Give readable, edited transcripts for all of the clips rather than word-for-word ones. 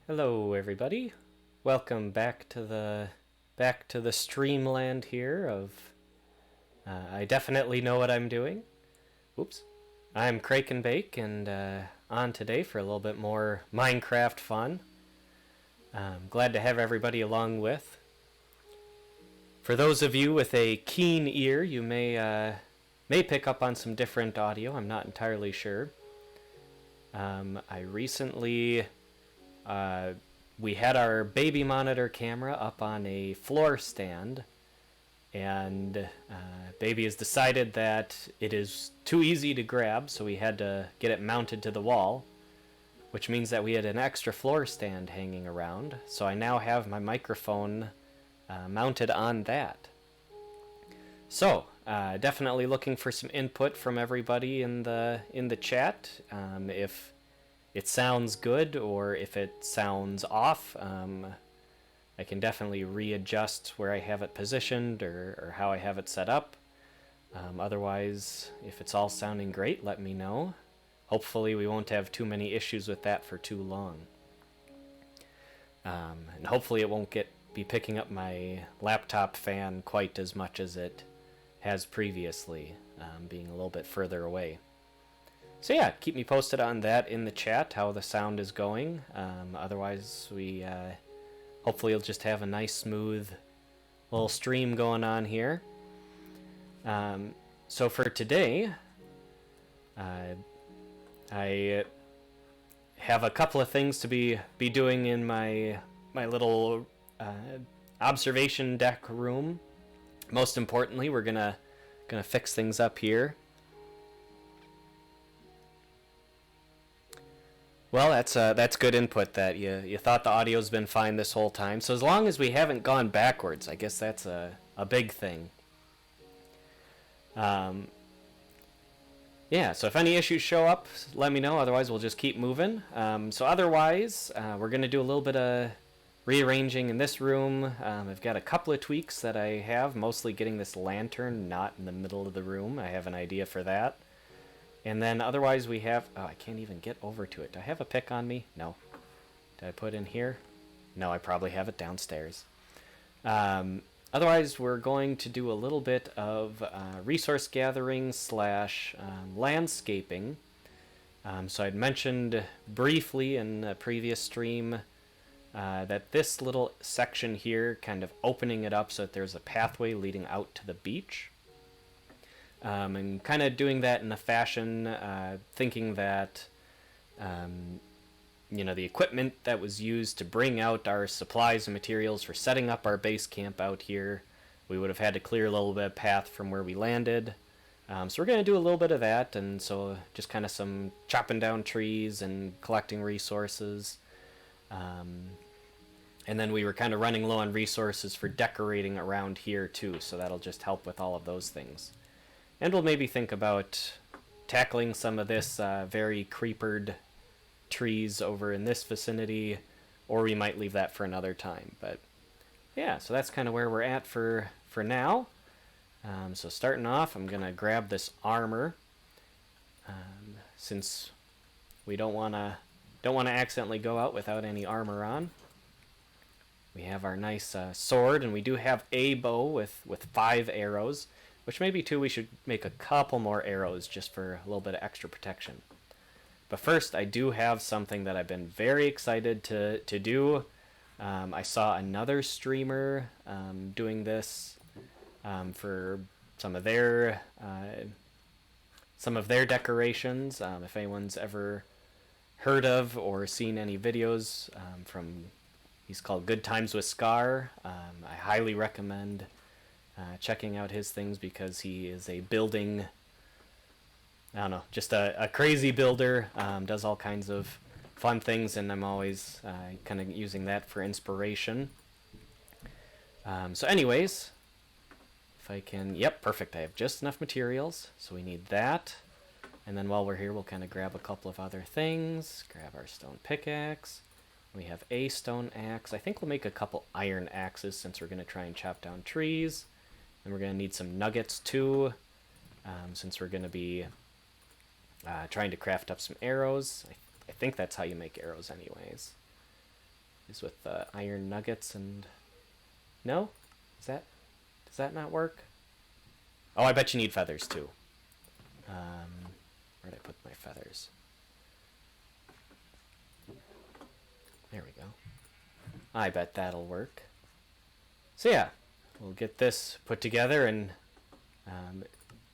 Hello everybody. Welcome back to the streamland here of I definitely know what I'm doing. Oops. I'm Crake and Bake and on today for a little bit more Minecraft fun. Glad to have everybody along with. For those of you with a keen ear, you may pick up on some different audio. I'm not entirely sure. I recently we had our baby monitor camera up on a floor stand, and baby has decided that it is too easy to grab, so we had to get it mounted to the wall, which means that we had an extra floor stand hanging around. So I now have my microphone mounted on that. So definitely looking for some input from everybody in the chat. If it sounds good or if it sounds off, I can definitely readjust where I have it positioned or how I have it set up. Otherwise, if it's all sounding great, let me know. Hopefully we won't have too many issues with that for too long. And hopefully it won't be picking up my laptop fan quite as much as it has previously, being a little bit further away. So yeah, keep me posted on that in the chat, how the sound is going. Otherwise, we hopefully will just have a nice, smooth little stream going on here. So for today, I have a couple of things to be doing in my little observation deck room. Most importantly, we're gonna fix things up here. Well, that's good input. That you thought the audio's been fine this whole time. So as long as we haven't gone backwards, I guess that's a big thing. Yeah. So if any issues show up, let me know. Otherwise, we'll just keep moving. So otherwise, we're gonna do a little bit of rearranging in this room. I've got a couple of tweaks that I have. Mostly getting this lantern not in the middle of the room. I have an idea for that. And then otherwise we have... Oh, I can't even get over to it. Do I have a pick on me? No. Did I put it in here? No, I probably have it downstairs. Otherwise, we're going to do a little bit of resource gathering / landscaping. So I'd mentioned briefly in a previous stream that this little section here, kind of opening it up so that there's a pathway leading out to the beach. And kind of doing that in a fashion, thinking that, the equipment that was used to bring out our supplies and materials for setting up our base camp out here, we would have had to clear a little bit of path from where we landed. So we're going to do a little bit of that, and so just kind of some chopping down trees and collecting resources. And then we were kind of running low on resources for decorating around here too, so that'll just help with all of those things. And we'll maybe think about tackling some of this very creepered trees over in this vicinity, or we might leave that for another time. But yeah, so that's kind of where we're at for now. So starting off, I'm gonna grab this armor, since we don't wanna accidentally go out without any armor on. We have our nice sword, and we do have a bow with 5 arrows. Which maybe too we should make a couple more arrows just for a little bit of extra protection. But first, I do have something that I've been very excited to do. I saw another streamer doing this for some of their decorations. If anyone's ever heard of or seen any videos from, he's called Good Times with Scar. I highly recommend checking out his things because he is a building, I don't know, just a crazy builder, does all kinds of fun things, and I'm always kind of using that for inspiration. So anyways, if I can, yep, perfect, I have just enough materials, so we need that. And then while we're here, we'll kind of grab a couple of other things, grab our stone pickaxe. We have a stone axe. I think we'll make a couple iron axes since we're going to try and chop down trees. And we're going to need some nuggets too, since we're going to be trying to craft up some arrows. I think that's how you make arrows anyways. is with iron nuggets and... No? Does that not work? Oh, I bet you need feathers too. Where'd I put my feathers? There we go. I bet that'll work. So yeah, we'll get this put together, and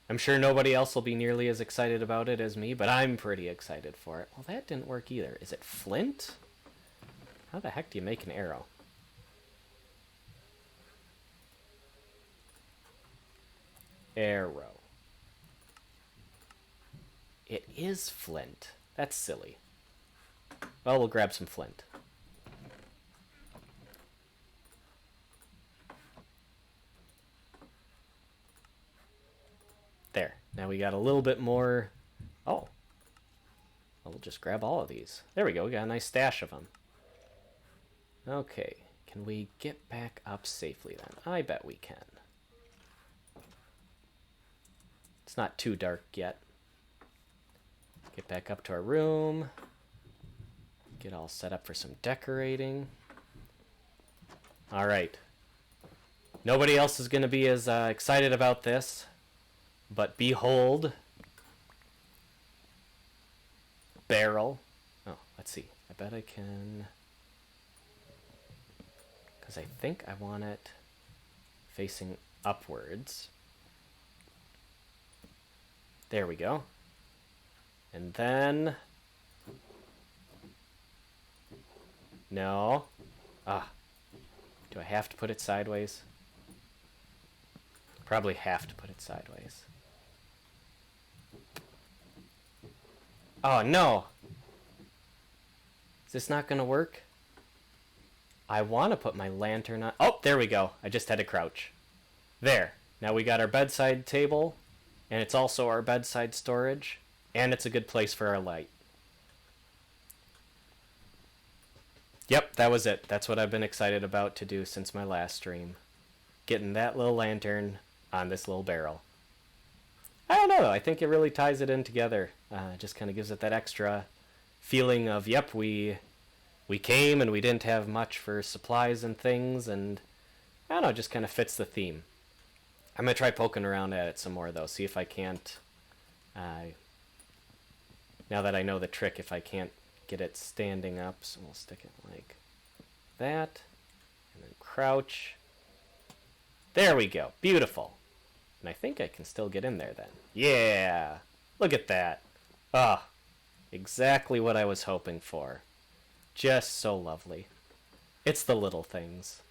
I'm sure nobody else will be nearly as excited about it as me, but I'm pretty excited for it. Well, that didn't work either. Is it flint? How the heck do you make an arrow? Arrow. It is flint. That's silly. Well, we'll grab some flint. There. Now we got a little bit more... Oh. Well, we'll just grab all of these. There we go. We got a nice stash of them. Okay. Can we get back up safely then? I bet we can. It's not too dark yet. Get back up to our room. Get all set up for some decorating. All right. Nobody else is going to be as excited about this. But behold. Barrel. Oh, let's see. I bet I can... Because I think I want it facing upwards. There we go. And then... No. Ah. Do I have to put it sideways? Probably have to put it sideways. Oh, no! Is this not going to work? I want to put my lantern on... Oh, there we go. I just had to crouch. There. Now we got our bedside table, and it's also our bedside storage, and it's a good place for our light. Yep, that was it. That's what I've been excited about to do since my last stream. Getting that little lantern on this little barrel. I don't know, though. I think it really ties it in together. Just kind of gives it that extra feeling of, yep, we came and we didn't have much for supplies and things, and I don't know, just kind of fits the theme. I'm going to try poking around at it some more, though, see if I can't, now that I know the trick, if I can't get it standing up, so we'll stick it like that, and then crouch. There we go, beautiful. And I think I can still get in there then. Yeah, look at that. Ah, exactly what I was hoping for. Just so lovely. It's the little things.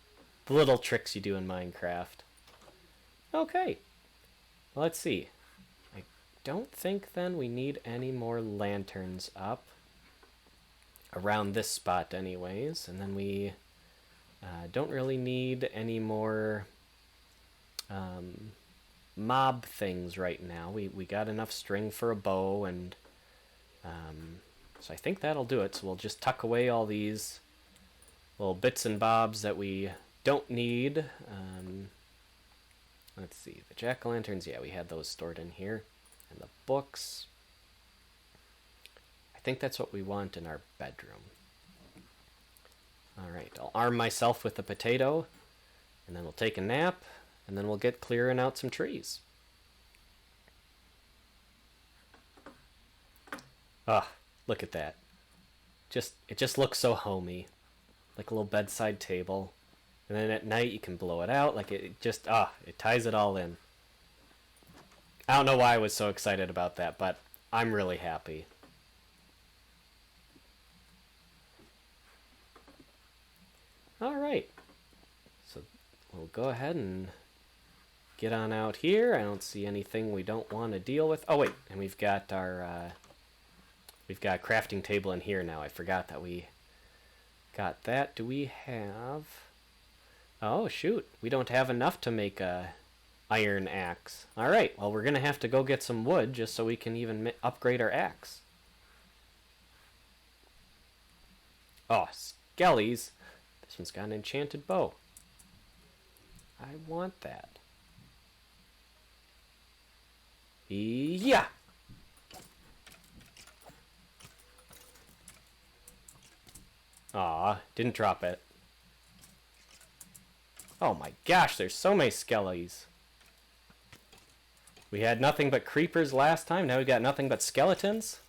The little tricks you do in Minecraft. Okay. Well, let's see. I don't think then we need any more lanterns up. Around this spot anyways. And then we don't really need any more mob things right now. We got enough string for a bow, and so I think that'll do it. So we'll just tuck away all these little bits and bobs that we don't need. Let's see, the jack-o'-lanterns, yeah, we had those stored in here. And the books. I think that's what we want in our bedroom. Alright, I'll arm myself with a potato, and then we'll take a nap, and then we'll get clearing out some trees. Ah, look at that. It just looks so homey. Like a little bedside table. And then at night you can blow it out. Like it ties it all in. I don't know why I was so excited about that, but I'm really happy. Alright. So we'll go ahead and get on out here. I don't see anything we don't want to deal with. Oh wait, and we've got our we've got a crafting table in here now. I forgot that we got that. Do we have... Oh shoot, we don't have enough to make a iron axe. Alright, well we're gonna have to go get some wood just so we can even upgrade our axe. Oh, Skeles. This one's got an enchanted bow. I want that. Yeah! Aw, didn't drop it. Oh my gosh, there's so many skellies. We had nothing but creepers last time, now we got nothing but skeletons.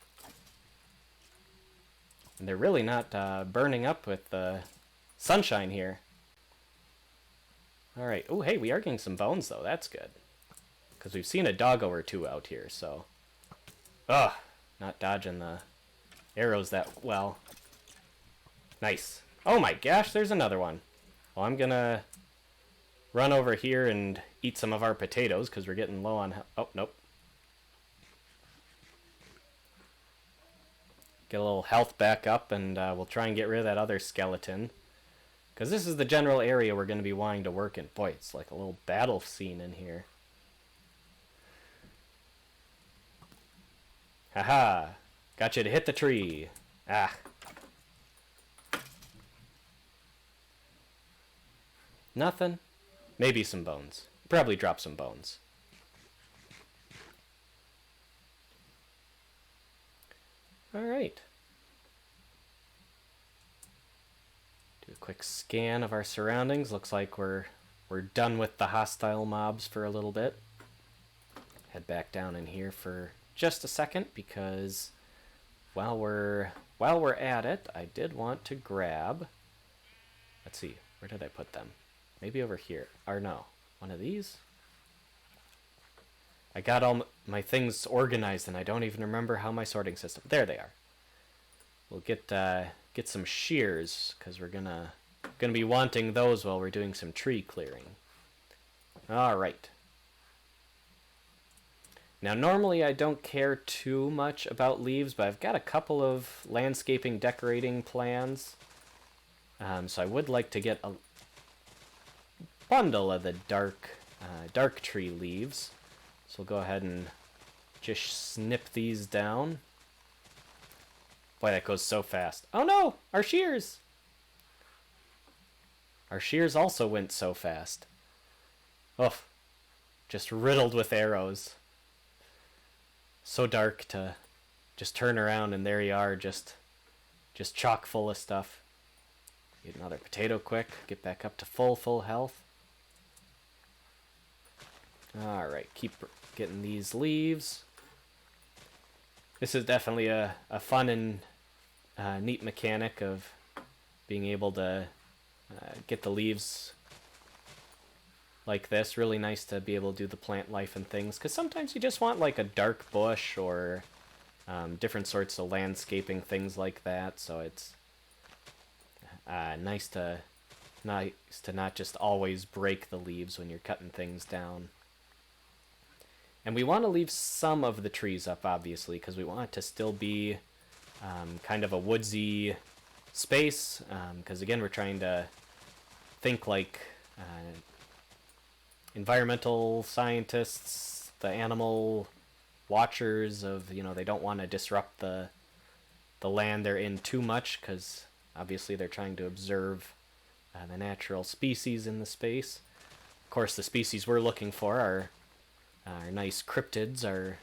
And they're really not burning up with the sunshine here. Alright, oh hey, we are getting some bones though, that's good. Because we've seen a doggo or two out here, so... Ugh, not dodging the arrows that well. Nice. Oh my gosh, there's another one. Well, I'm gonna run over here and eat some of our potatoes because we're getting low on... Oh, nope. Get a little health back up, and we'll try and get rid of that other skeleton. Because this is the general area we're going to be wanting to work in. Boy, it's like a little battle scene in here. Haha! Got you to hit the tree. Ah. Nothing? Maybe some bones. Probably drop some bones. Alright. Do a quick scan of our surroundings. Looks like we're done with the hostile mobs for a little bit. Head back down in here for just a second because while we're at it, I did want to grab... Let's see, where did I put them? Maybe over here. Or no, one of these? I got all my things organized and I don't even remember how my sorting system... There they are. We'll get some shears because we're gonna be wanting those while we're doing some tree clearing. All right. Now normally I don't care too much about leaves, but I've got a couple of landscaping decorating plans. So I would like to get a bundle of the dark tree leaves. So we'll go ahead and just snip these down. Boy, that goes so fast. Oh no! Our shears! Our shears also went so fast. Oof. Just riddled with arrows. So dark to just turn around and there you are, just chock full of stuff. Get another potato quick. Get back up to full health. Alright, keep getting these leaves. This is definitely a fun and neat mechanic of being able to get the leaves like this. Really nice to be able to do the plant life and things, because sometimes you just want like a dark bush or different sorts of landscaping, things like that. So it's nice to not just always break the leaves when you're cutting things down. And we want to leave some of the trees up, obviously, because we want it to still be kind of a woodsy space. Because, again, we're trying to think like environmental scientists, the animal watchers of, they don't want to disrupt the land they're in too much, because obviously they're trying to observe the natural species in the space. Of course, the species we're looking for are... our nice cryptids are,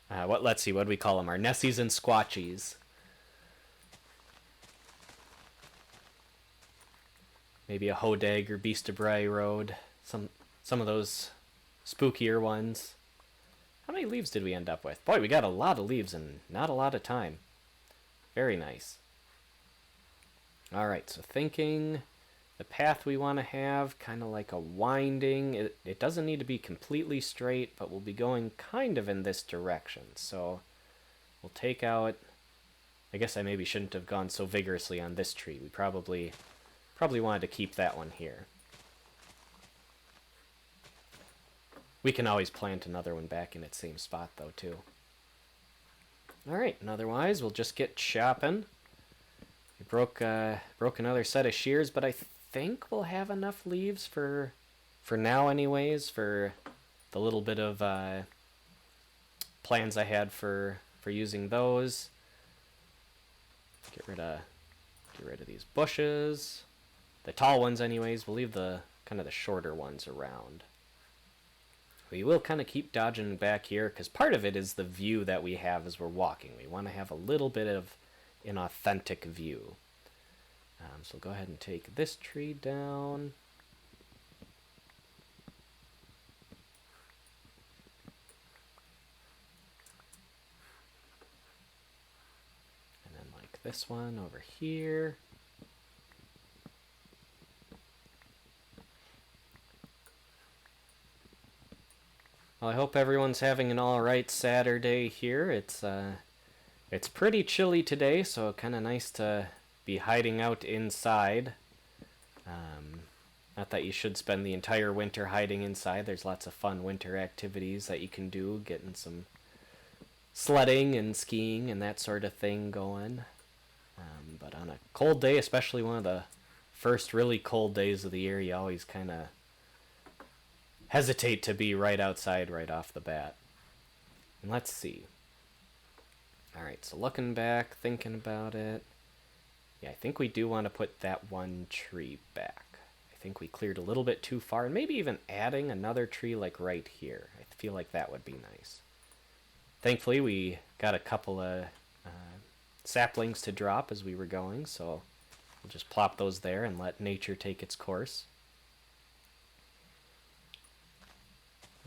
let's see, what do we call them? Our Nessies and Squatchies. Maybe a Hodag or Beast of Bray Road. Some of those spookier ones. How many leaves did we end up with? Boy, we got a lot of leaves and not a lot of time. Very nice. Alright, so thinking... the path we want to have, kind of like a winding. It doesn't need to be completely straight, but we'll be going kind of in this direction. So we'll take out... I guess I maybe shouldn't have gone so vigorously on this tree. We probably wanted to keep that one here. We can always plant another one back in its same spot, though, too. Alright, and otherwise, we'll just get chopping. We broke another set of shears, but I think we'll have enough leaves for now anyways, for the little bit of plans I had for using those. Get rid of these bushes. The tall ones anyways, we'll leave the kind of the shorter ones around. We will kind of keep dodging back here, because part of it is the view that we have as we're walking. We want to have a little bit of an authentic view. So we'll go ahead and take this tree down. And then like this one over here. Well, I hope everyone's having an alright Saturday here. It's pretty chilly today, so kind of nice to be hiding out inside. Not that you should spend the entire winter hiding inside. There's lots of fun winter activities that you can do, getting some sledding and skiing and that sort of thing going. But on a cold day, especially one of the first really cold days of the year, you always kind of hesitate to be right outside right off the bat. And let's see. Alright, so looking back, thinking about it. Yeah, I think we do want to put that one tree back. I think we cleared a little bit too far, and maybe even adding another tree like right here. I feel like that would be nice. Thankfully, we got a couple of saplings to drop as we were going, so we'll just plop those there and let nature take its course.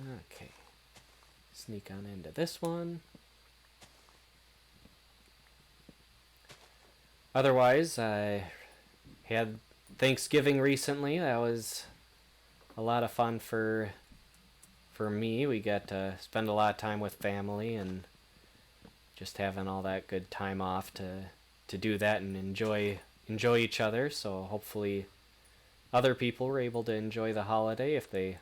Okay. Sneak on into this one. Otherwise, I had Thanksgiving recently. That was a lot of fun for me. We got to spend a lot of time with family and just having all that good time off to do that and enjoy each other. So hopefully other people were able to enjoy the holiday if they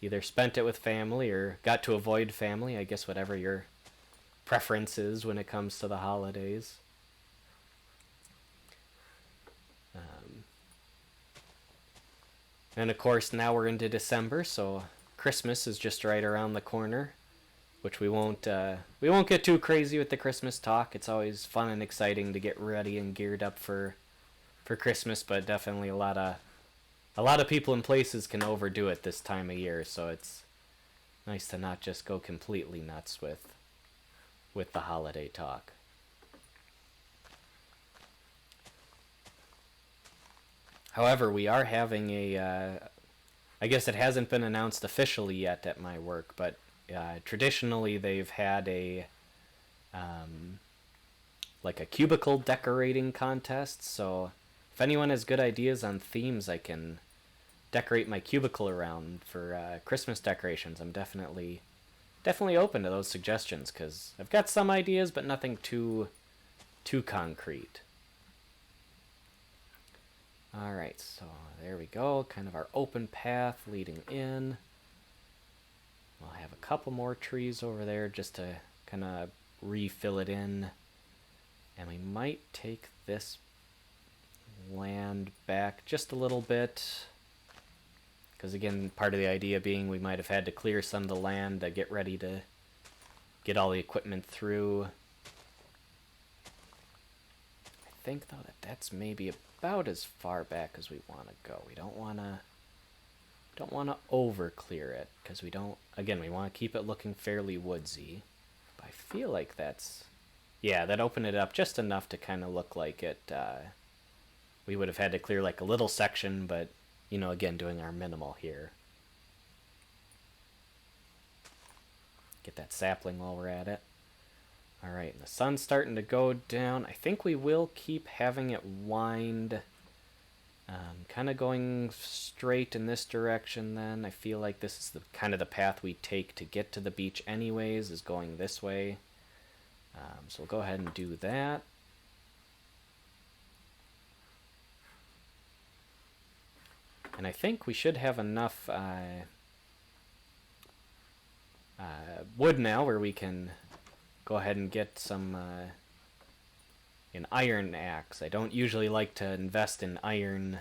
either spent it with family or got to avoid family. I guess whatever your preference is when it comes to the holidays. And of course now we're into December, so Christmas is just right around the corner, which we won't get too crazy with the Christmas talk. It's always fun and exciting to get ready and geared up for Christmas, but definitely a lot of people and places can overdo it this time of year, so it's nice to not just go completely nuts with the holiday talk. However, we are having I guess it hasn't been announced officially yet at my work, but traditionally they've had like a cubicle decorating contest, so if anyone has good ideas on themes I can decorate my cubicle around for Christmas decorations, I'm definitely open to those suggestions, because I've got some ideas, but nothing too concrete. Alright, so there we go, kind of our open path leading in. We'll have a couple more trees over there just to kind of refill it in. And we might take this land back just a little bit. Because again, part of the idea being we might have had to clear some of the land to get ready to get all the equipment through. I think though that's maybe about as far back as we want to go. We don't want to over clear it, because we want to keep it looking fairly woodsy. But I feel like that opened it up just enough to kind of look like it we would have had to clear like a little section, but again, doing our minimal here. Get that sapling while we're at it. Alright, the sun's starting to go down. I think we will keep having it wind, kind of going straight in this direction then. I feel like this is the kind of the path we take to get to the beach anyways, is going this way. So we'll go ahead and do that. And I think we should have enough wood now where we can go ahead and get some an iron axe. I don't usually like to invest in iron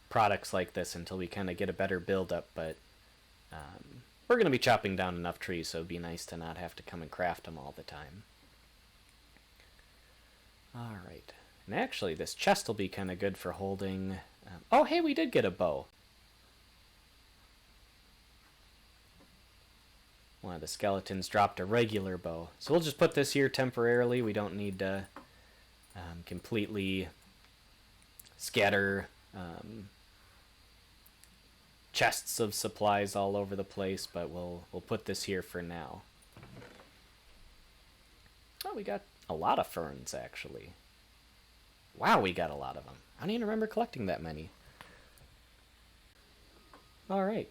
products like this until we kind of get a better build-up, but we're going to be chopping down enough trees, so it'd be nice to not have to come and craft them all the time. Alright, and actually this chest will be kind of good for holding... oh, hey, we did get a bow. One of the skeletons dropped a regular bow. So we'll just put this here temporarily. We don't need to completely scatter chests of supplies all over the place, but we'll put this here for now. Oh, we got a lot of ferns, actually. Wow, we got a lot of them. I don't even remember collecting that many. Alright.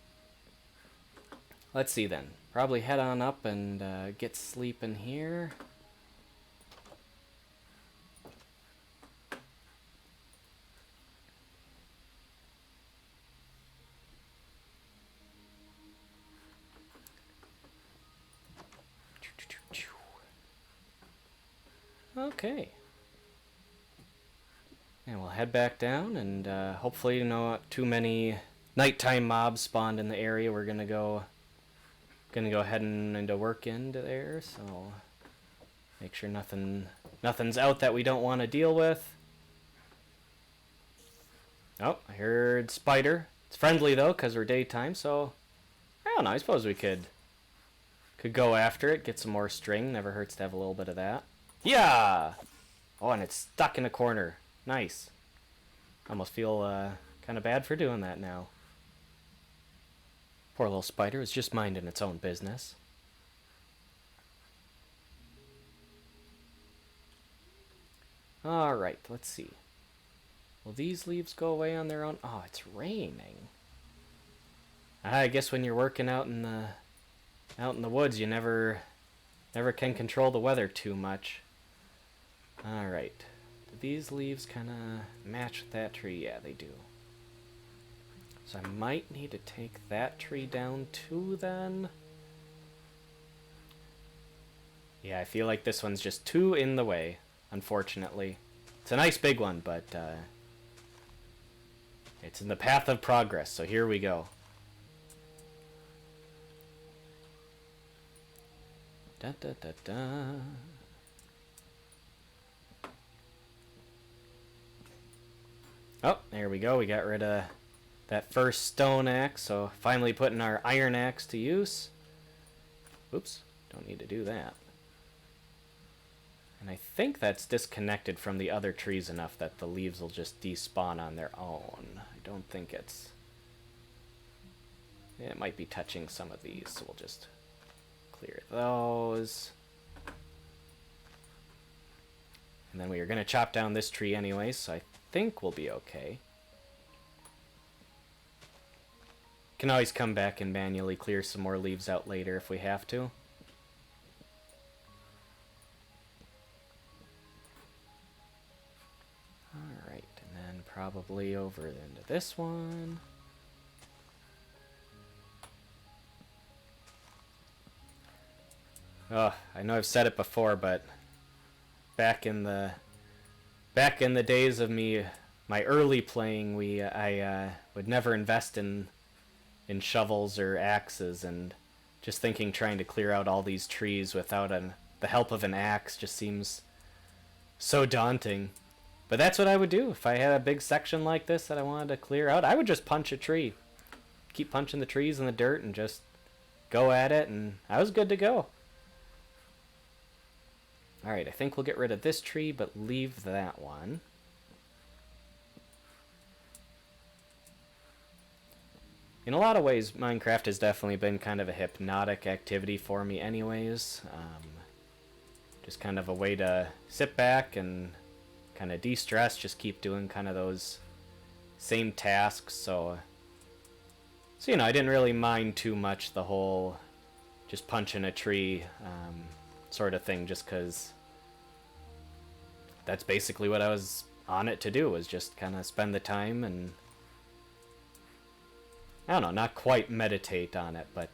Let's see then. Probably head on up and get sleeping here. Okay. And we'll head back down, and hopefully not too many nighttime mobs spawned in the area. We're gonna go heading into work into there, so make sure nothing's out that we don't want to deal with. Oh, I heard spider. It's friendly though, cause we're daytime, so I don't know. I suppose we could go after it, get some more string. Never hurts to have a little bit of that. Yeah! Oh, and it's stuck in a corner. Nice. Almost feel kind of bad for doing that now. Poor little spider was just minding its own business. Alright, let's see. Will these leaves go away on their own? Oh, it's raining. I guess when you're working out in the woods, you never can control the weather too much. Alright. Do these leaves kind of match with that tree? Yeah, they do. So I might need to take that tree down too then. Yeah, I feel like this one's just too in the way, unfortunately. It's a nice big one, but it's in the path of progress, so here we go. Da da da da. Oh, there we go. We got rid of that first stone axe, so finally putting our iron axe to use. Oops, don't need to do that. And I think that's disconnected from the other trees enough that the leaves will just despawn on their own. I don't think it's... It might be touching some of these, so we'll just clear those. And then we are going to chop down this tree anyway, so I think we'll be okay. Can always come back and manually clear some more leaves out later if we have to. Alright, and then probably over into this one. Oh, I know I've said it before, but back in the days of my early playing, I would never invest in shovels or axes, and just trying to clear out all these trees without the help of an axe just seems so daunting. But that's what I would do if I had a big section like this that I wanted to clear out. I would just punch a tree, keep punching the trees in the dirt, and just go at it, and I was good to go. Alright, I think we'll get rid of this tree, but leave that one. In a lot of ways, Minecraft has definitely been kind of a hypnotic activity for me anyways. Just kind of a way to sit back and kind of de-stress, just keep doing kind of those same tasks. So you know, I didn't really mind too much the whole just punching a tree sort of thing, just because that's basically what I was on it to do, was just kind of spend the time and, I don't know, not quite meditate on it, but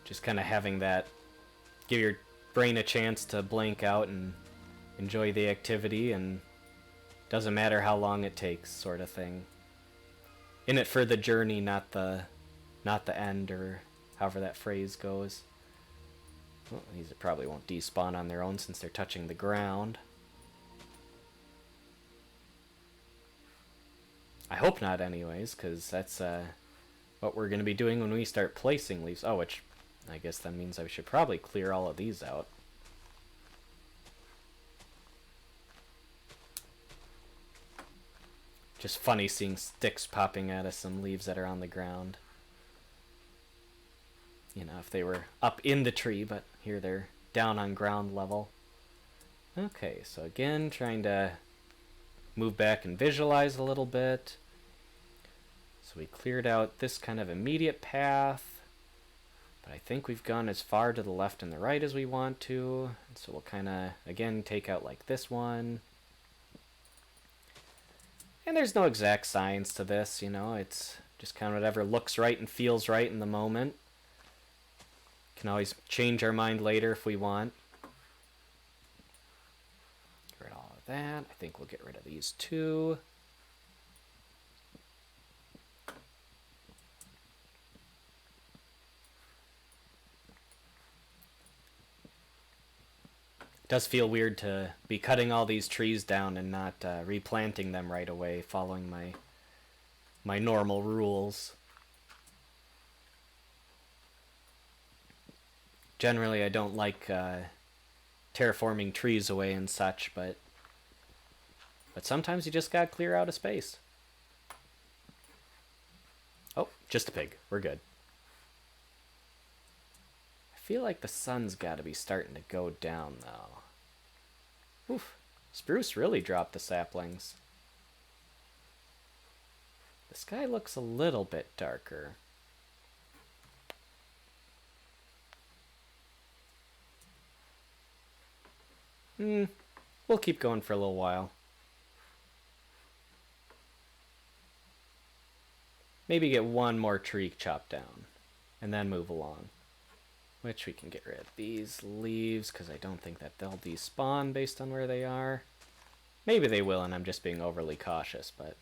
just kind of having that, give your brain a chance to blank out and enjoy the activity, and doesn't matter how long it takes, sort of thing. In it for the journey, not the end, or however that phrase goes. Well, these probably won't despawn on their own since they're touching the ground. I hope not anyways, because that's what we're going to be doing when we start placing leaves. Oh, which I guess that means I should probably clear all of these out. Just funny seeing sticks popping out of some leaves that are on the ground. You know, if they were up in the tree, but here they're down on ground level. Okay, so again, trying to move back and visualize a little bit. So we cleared out this kind of immediate path, but I think we've gone as far to the left and the right as we want to. So we'll kind of, again, take out like this one. And there's no exact science to this, you know, it's just kind of whatever looks right and feels right in the moment. Can always change our mind later if we want. Get rid of all of that. I think we'll get rid of these two. It does feel weird to be cutting all these trees down and not replanting them right away, following my normal rules. Generally, I don't like terraforming trees away and such, but sometimes you just gotta clear out a space. Oh, just a pig. We're good. I feel like the sun's gotta be starting to go down, though. Oof. Spruce really dropped the saplings. The sky looks a little bit darker. We'll keep going for a little while. Maybe get one more tree chopped down, and then move along. Which we can get rid of these leaves, because I don't think that they'll despawn based on where they are. Maybe they will, and I'm just being overly cautious, but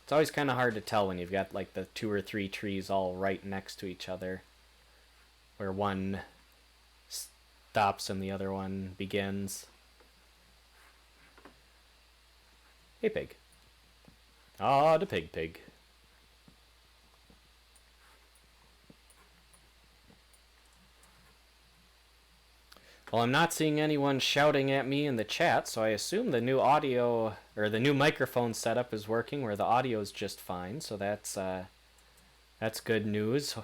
it's always kind of hard to tell when you've got like the 2 or 3 trees all right next to each other, where one stops and the other one begins. Hey, pig. Ah, the pig. Well, I'm not seeing anyone shouting at me in the chat, so I assume the new audio, or the new microphone setup is working, where the audio is just fine, so that's good news.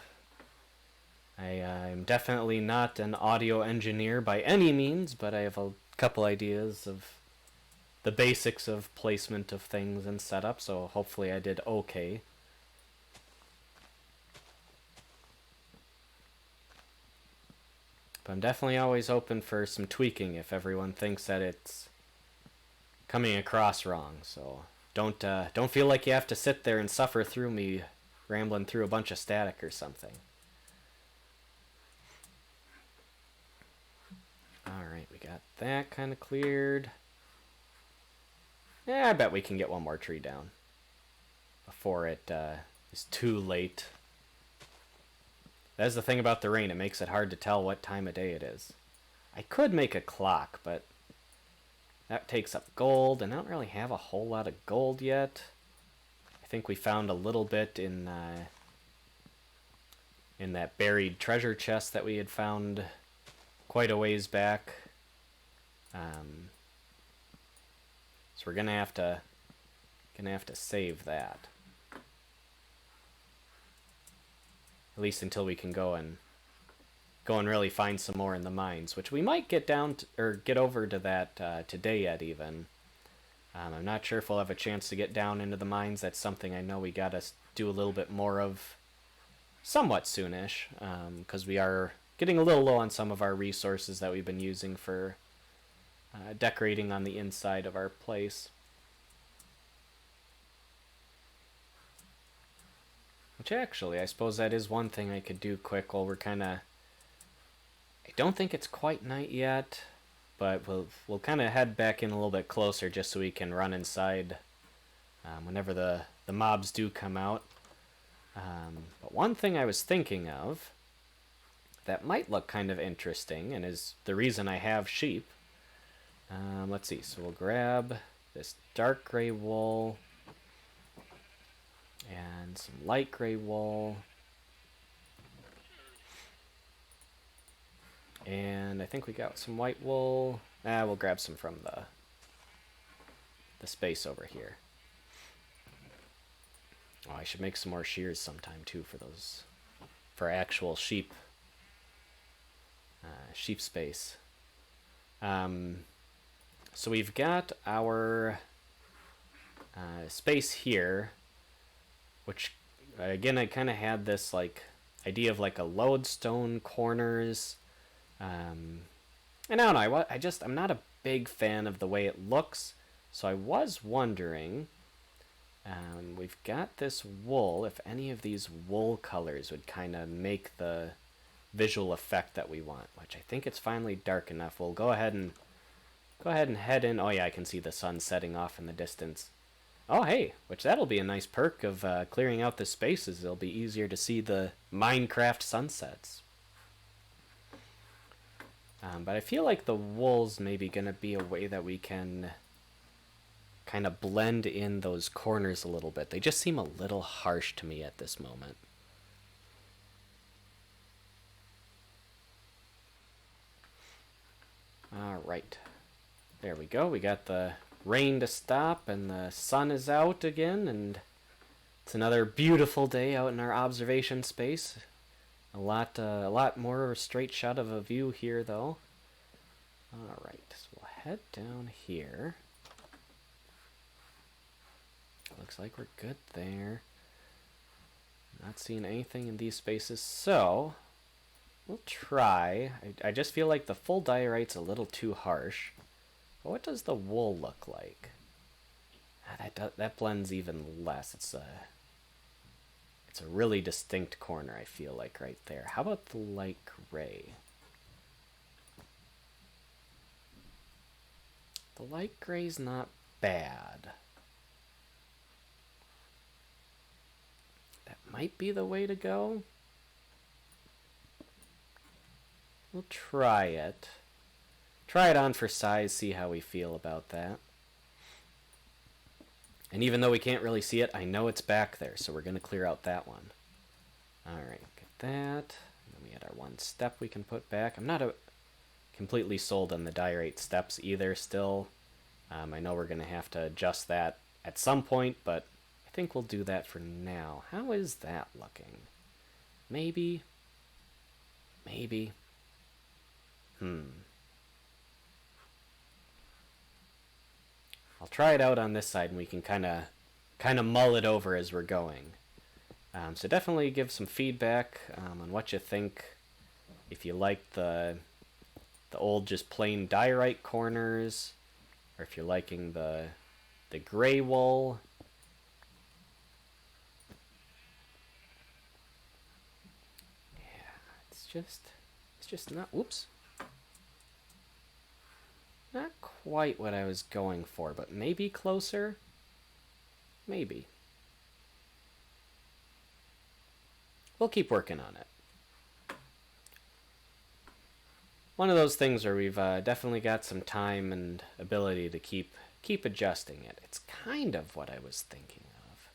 I'm definitely not an audio engineer by any means, but I have a couple ideas of the basics of placement of things and setup, so hopefully I did okay. But I'm definitely always open for some tweaking if everyone thinks that it's coming across wrong, so don't feel like you have to sit there and suffer through me rambling through a bunch of static or something. Alright, we got that kind of cleared. Yeah, I bet we can get one more tree down before it is too late. That's the thing about the rain, it makes it hard to tell what time of day it is. I could make a clock, but that takes up gold, and I don't really have a whole lot of gold yet. I think we found a little bit in that buried treasure chest that we had found quite a ways back. So we're gonna have to save that, at least until we can go and really find some more in the mines, which we might get down to, or get over to that today yet even. I'm not sure if we'll have a chance to get down into the mines. That's something I know we gotta do a little bit more of somewhat soonish, because we are getting a little low on some of our resources that we've been using for decorating on the inside of our place. Which actually, I suppose that is one thing I could do quick while we're kind of... I don't think it's quite night yet, but we'll kind of head back in a little bit closer just so we can run inside whenever the mobs do come out. But one thing I was thinking of that might look kind of interesting, and is the reason I have sheep. Let's see, so we'll grab this dark gray wool and some light gray wool, and I think we got some white wool. We'll grab some from the space over here. Oh, I should make some more shears sometime too for those, for actual sheep, sheep space. So we've got our space here, which again I kind of had this like idea of like a lodestone corners, and I don't know. I'm not a big fan of the way it looks, so I was wondering. We've got this wool. If any of these wool colors would kind of make the visual effect that we want, which I think it's finally dark enough. We'll go ahead and head in. Oh yeah, I can see the sun setting off in the distance. Oh hey, which that'll be a nice perk of clearing out the spaces. It'll be easier to see the Minecraft sunsets. But I feel like the wool's maybe gonna be a way that we can kind of blend in those corners a little bit. They just seem a little harsh to me at this moment. Alright. There we go. We got the rain to stop and the sun is out again, and it's another beautiful day out in our observation space. A lot more straight shot of a view here though. Alright, so we'll head down here. Looks like we're good there. Not seeing anything in these spaces, so we'll try. I just feel like the full diorite's a little too harsh. But what does the wool look like? That blends even less. It's a really distinct corner, I feel like, right there. How about the light gray? The light gray's not bad. That might be the way to go. We'll try it. Try it on for size, see how we feel about that. And even though we can't really see it, I know it's back there, so we're going to clear out that one. Alright, get that. And then we had our one step we can put back. I'm not completely sold on the diorite steps either still. I know we're going to have to adjust that at some point, but I think we'll do that for now. How is that looking? Maybe. Maybe. I'll try it out on this side, and we can kind of mull it over as we're going. So definitely give some feedback on what you think. If you like the old just plain diorite corners, or if you're liking the gray wool. Yeah, it's just not. Whoops. Not quite what I was going for, but maybe closer? Maybe. We'll keep working on it. One of those things where we've definitely got some time and ability to keep adjusting it. It's kind of what I was thinking of,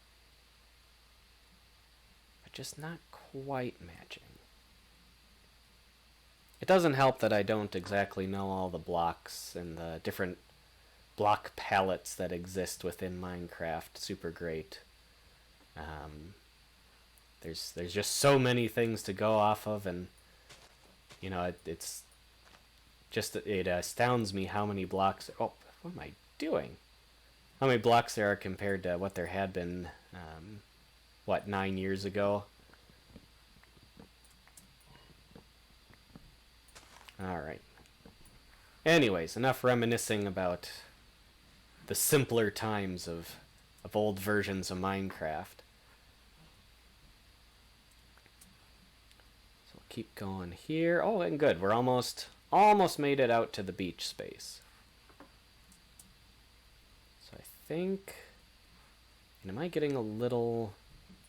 but just not quite matching. It doesn't help that I don't exactly know all the blocks and the different block palettes that exist within Minecraft. Super great. There's just so many things to go off of, and you know it astounds me how many blocks. Oh, what am I doing? How many blocks there are compared to what there had been, 9 years ago? Alright. Anyways, enough reminiscing about the simpler times of old versions of Minecraft. So we'll keep going here. Oh, and good. We're almost made it out to the beach space. So I think... Am I getting a little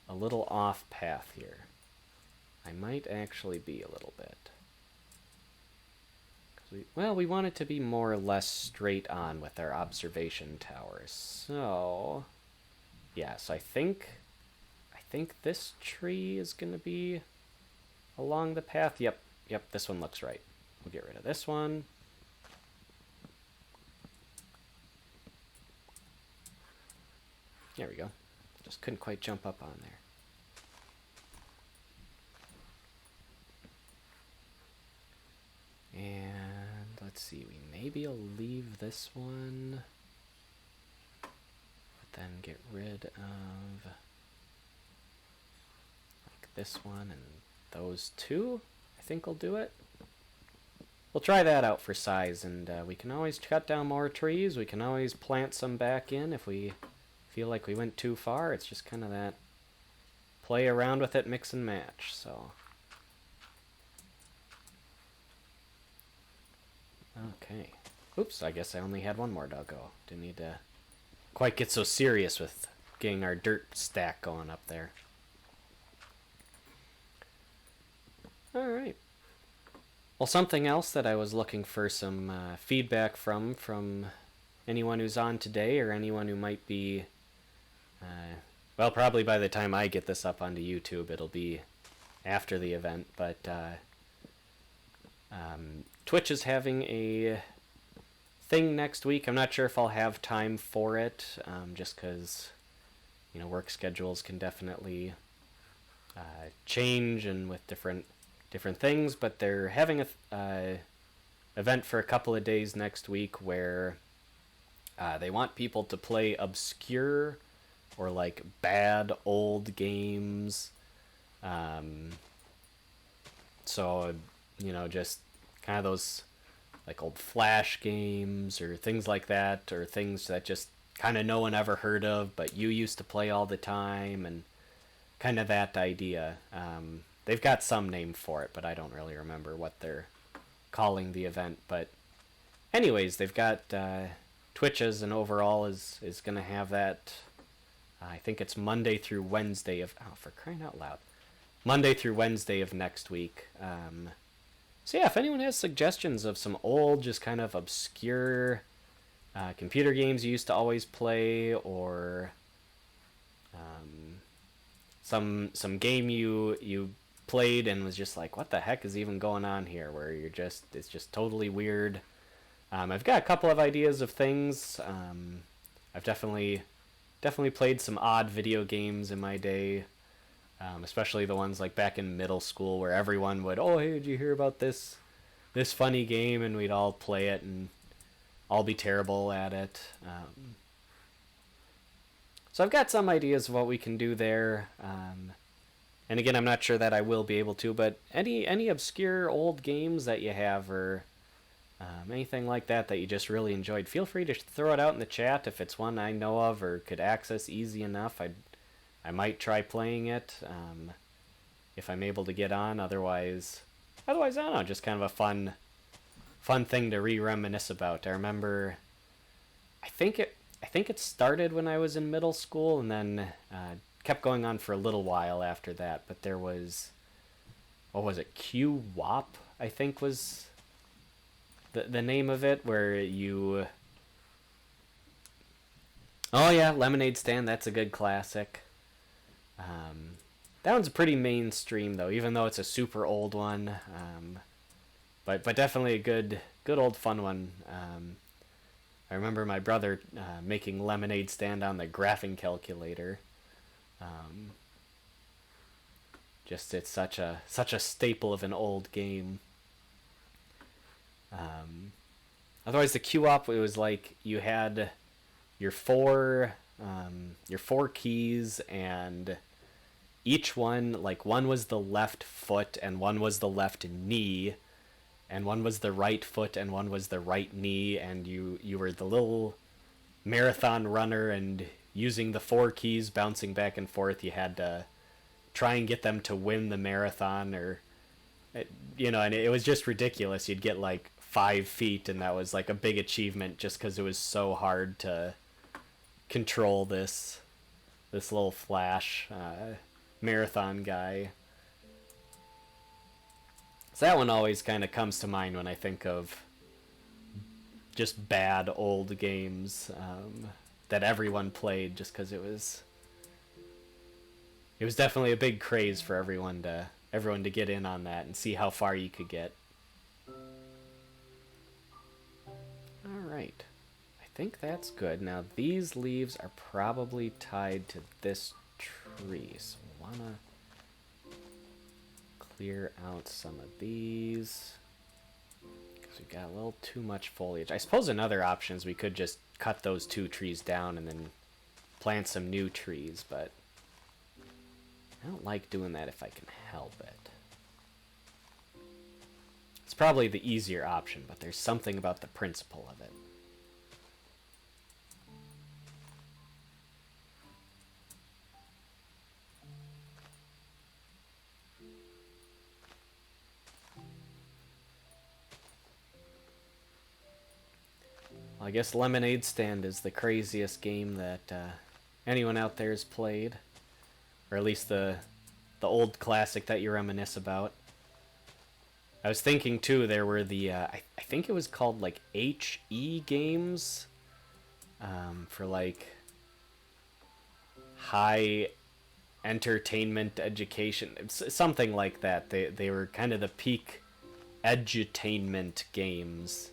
off path here? I might actually be a little bit. We want it to be more or less straight on with our observation towers. So, yeah, so I think this tree is going to be along the path. Yep, this one looks right. We'll get rid of this one. There we go. Just couldn't quite jump up on there. And let's see, we maybe will leave this one, but then get rid of like this one and those two. I think we'll do it. We'll try that out for size, and we can always cut down more trees. We can always plant some back in if we feel like we went too far. It's just kind of that play around with it, mix and match. So, okay. Oops, I guess I only had one more doggo. Didn't need to quite get so serious with getting our dirt stack going up there. Alright. Well, something else that I was looking for some feedback from anyone who's on today, or anyone who might be, well, probably by the time I get this up onto YouTube, it'll be after the event, but Twitch is having a thing next week. I'm not sure if I'll have time for it, just because, you know, work schedules can definitely change, and with different things, but they're having a event for a couple of days next week where they want people to play obscure or like bad old games. So, you know, just kind of those like old Flash games or things like that, or things that just kind of no one ever heard of, but you used to play all the time, and kind of that idea. They've got some name for it, but I don't really remember what they're calling the event. But anyways, they've got Twitches, and overall is going to have that. I think it's Monday through Wednesday of... Oh, for crying out loud. Monday through Wednesday of next week. So yeah, if anyone has suggestions of some old, just kind of obscure computer games you used to always play, or some game you played and was just like, what the heck is even going on here, where it's just totally weird. I've got a couple of ideas of things. I've definitely played some odd video games in my day, especially the ones like back in middle school where everyone would, oh, hey, did you hear about this funny game, and we'd all play it and all be terrible at it. So I've got some ideas of what we can do there. And again, I'm not sure that I will be able to, but any obscure old games that you have, or anything like that you just really enjoyed, feel free to throw it out in the chat. If it's one I know of or could access easy enough, I might try playing it if I'm able to get on. Otherwise, I don't know, just kind of a fun thing to reminisce about. I remember, I think it started when I was in middle school, and then kept going on for a little while after that. But there was, what was it, Q-Wop, I think was the name of it, where you... Oh yeah, Lemonade Stand, that's a good classic. That one's pretty mainstream though, even though it's a super old one. But definitely a good old fun one. I remember my brother making Lemonade Stand on the graphing calculator. Just it's such a staple of an old game. Otherwise, the Q-Op, it was like you had your four keys, and each one, like, one was the left foot and one was the left knee, and one was the right foot and one was the right knee, and you were the little marathon runner, and using the four keys, bouncing back and forth, you had to try and get them to win the marathon, or, you know, and it was just ridiculous. You'd get like 5 feet, and that was like a big achievement just because it was so hard to control this little Flash marathon guy. So that one always kind of comes to mind when I think of just bad old games that everyone played, just because it was definitely a big craze for everyone to get in on that and see how far you could get. Alright, I think that's good. Now these leaves are probably tied to this trees. Wanna clear out some of these because we got a little too much foliage. I suppose another option is we could just cut those 2 trees down and then plant some new trees, but I don't like doing that if I can help it. It's probably the easier option, but there's something about the principle of it. Well, I guess Lemonade Stand is the craziest game that anyone out there has played, or at least the old classic that you reminisce about. I was thinking too, there were the I think it was called like HE games, for like high entertainment education, something like that. They were kind of the peak edutainment games.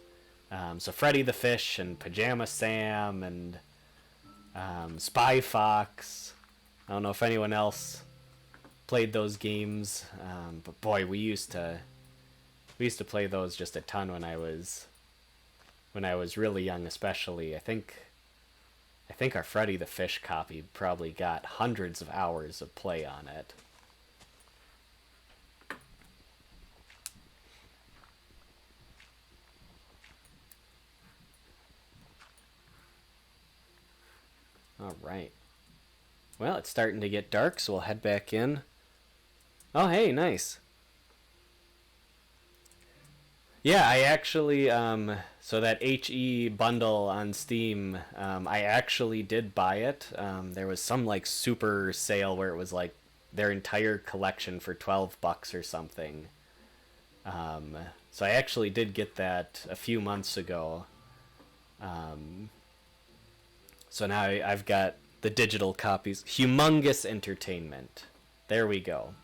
So Freddy the Fish and Pajama Sam and Spy Fox. I don't know if anyone else played those games, but boy, we used to play those just a ton when I was really young, especially. I think our Freddy the Fish copy probably got hundreds of hours of play on it. All right. Well, it's starting to get dark, so we'll head back in. Oh, hey, nice. Yeah, I actually, so that HE bundle on Steam, I actually did buy it. There was some, like, super sale where it was, like, their entire collection for $12 or something. So I actually did get that a few months ago. So now I've got the digital copies. Humongous Entertainment. There we go.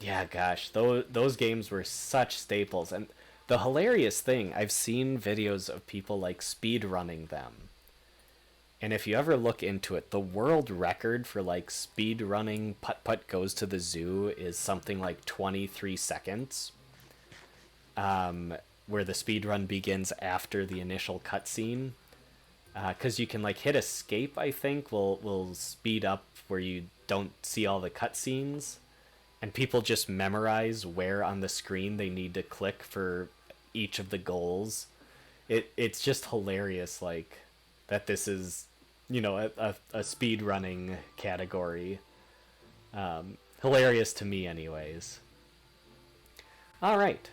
Yeah, gosh, those games were such staples. And the hilarious thing, I've seen videos of people like speed running them. And if you ever look into it, the world record for like speed running Putt Putt Goes to the Zoo is something like 23 seconds. Where the speed run begins after the initial cutscene. Because you can like hit escape, I think, will speed up where you don't see all the cutscenes. And people just memorize where on the screen they need to click for each of the goals. It's just hilarious, like, that this is, you know, a speed running category. Hilarious to me, anyways. All right.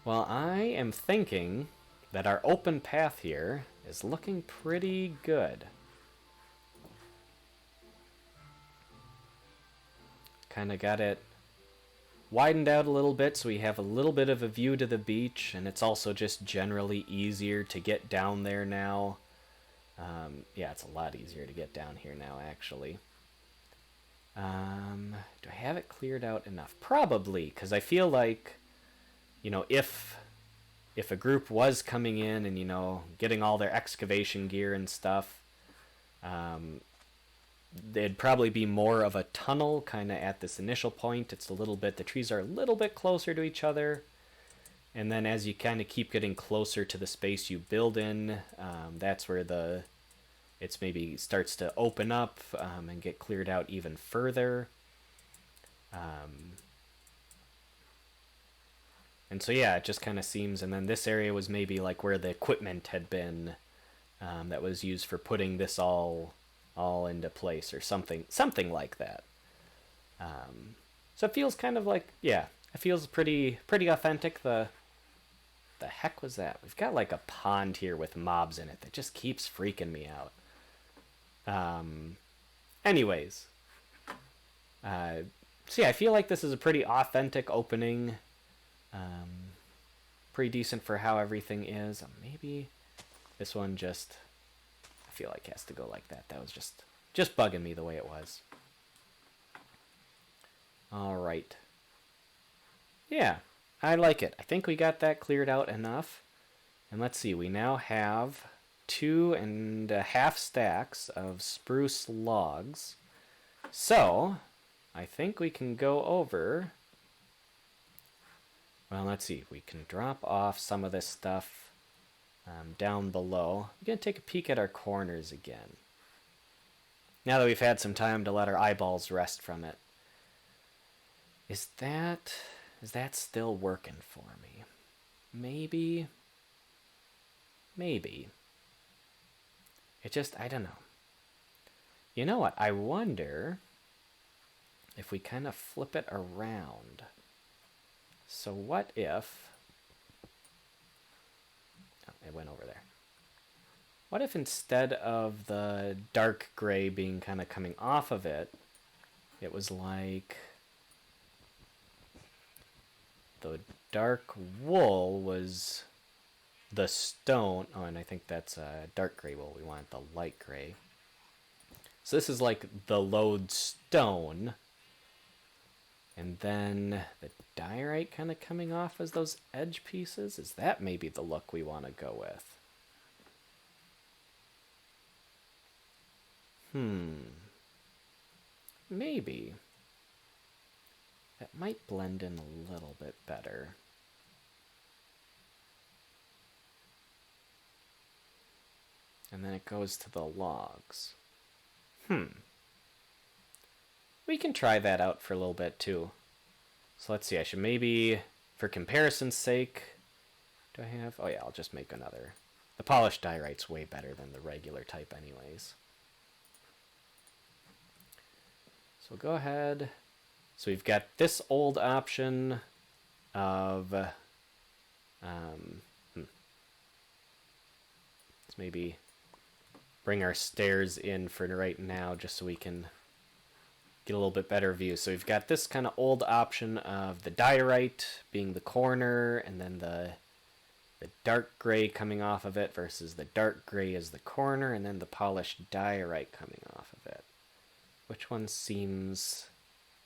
Well, I am thinking that our open path here is looking pretty good. Kind of got it widened out a little bit so we have a little bit of a view to the beach, and it's also just generally easier to get down there now. Yeah, it's a lot easier to get down here now, actually. Do I have it cleared out enough? Probably, because I feel like, you know, if a group was coming in and, you know, getting all their excavation gear and stuff, there'd probably be more of a tunnel kind of at this initial point. It's the trees are a little bit closer to each other. And then as you kind of keep getting closer to the space you build in, that's where it's maybe starts to open up and get cleared out even further. And so yeah, it just kind of seems, and then this area was maybe like where the equipment had been that was used for putting this all into place, or something like that. So it feels kind of like, yeah, it feels pretty authentic. The heck was that? We've got like a pond here with mobs in it that just keeps freaking me out. Anyways, so yeah, I feel like this is a pretty authentic opening. Pretty decent for how everything is. Maybe this one just, I feel like, has to go like that. That was just bugging me the way it was. All right. Yeah, I like it. I think we got that cleared out enough. And let's see, we now have 2.5 stacks of spruce logs. So, I think we can go over... Well, let's see. We can drop off some of this stuff down below. We're going to take a peek at our corners again. Now that we've had some time to let our eyeballs rest from it. Is that still working for me? Maybe. Maybe. It just, I don't know. You know what? I wonder if we kind of flip it around. So what if... Oh, it went over there. What if instead of the dark gray being kind of coming off of it, it was like the dark wool was the stone. Oh, and I think that's dark gray wool. We want the light gray. So this is like the lodestone. And then the diorite kind of coming off as those edge pieces. Is that maybe the look we want to go with? Maybe. That might blend in a little bit better. And then it goes to the logs. We can try that out for a little bit too. So let's see, I should maybe, for comparison's sake, do I have... Oh yeah, I'll just make another. The polished diorite's way better than the regular type anyways. So go ahead. So we've got this old option of... Let's maybe bring our stairs in for right now just so we can get a little bit better view. So we've got this kind of old option of the diorite being the corner and then the dark gray coming off of it versus the dark gray as the corner and then the polished diorite coming off of it. Which one seems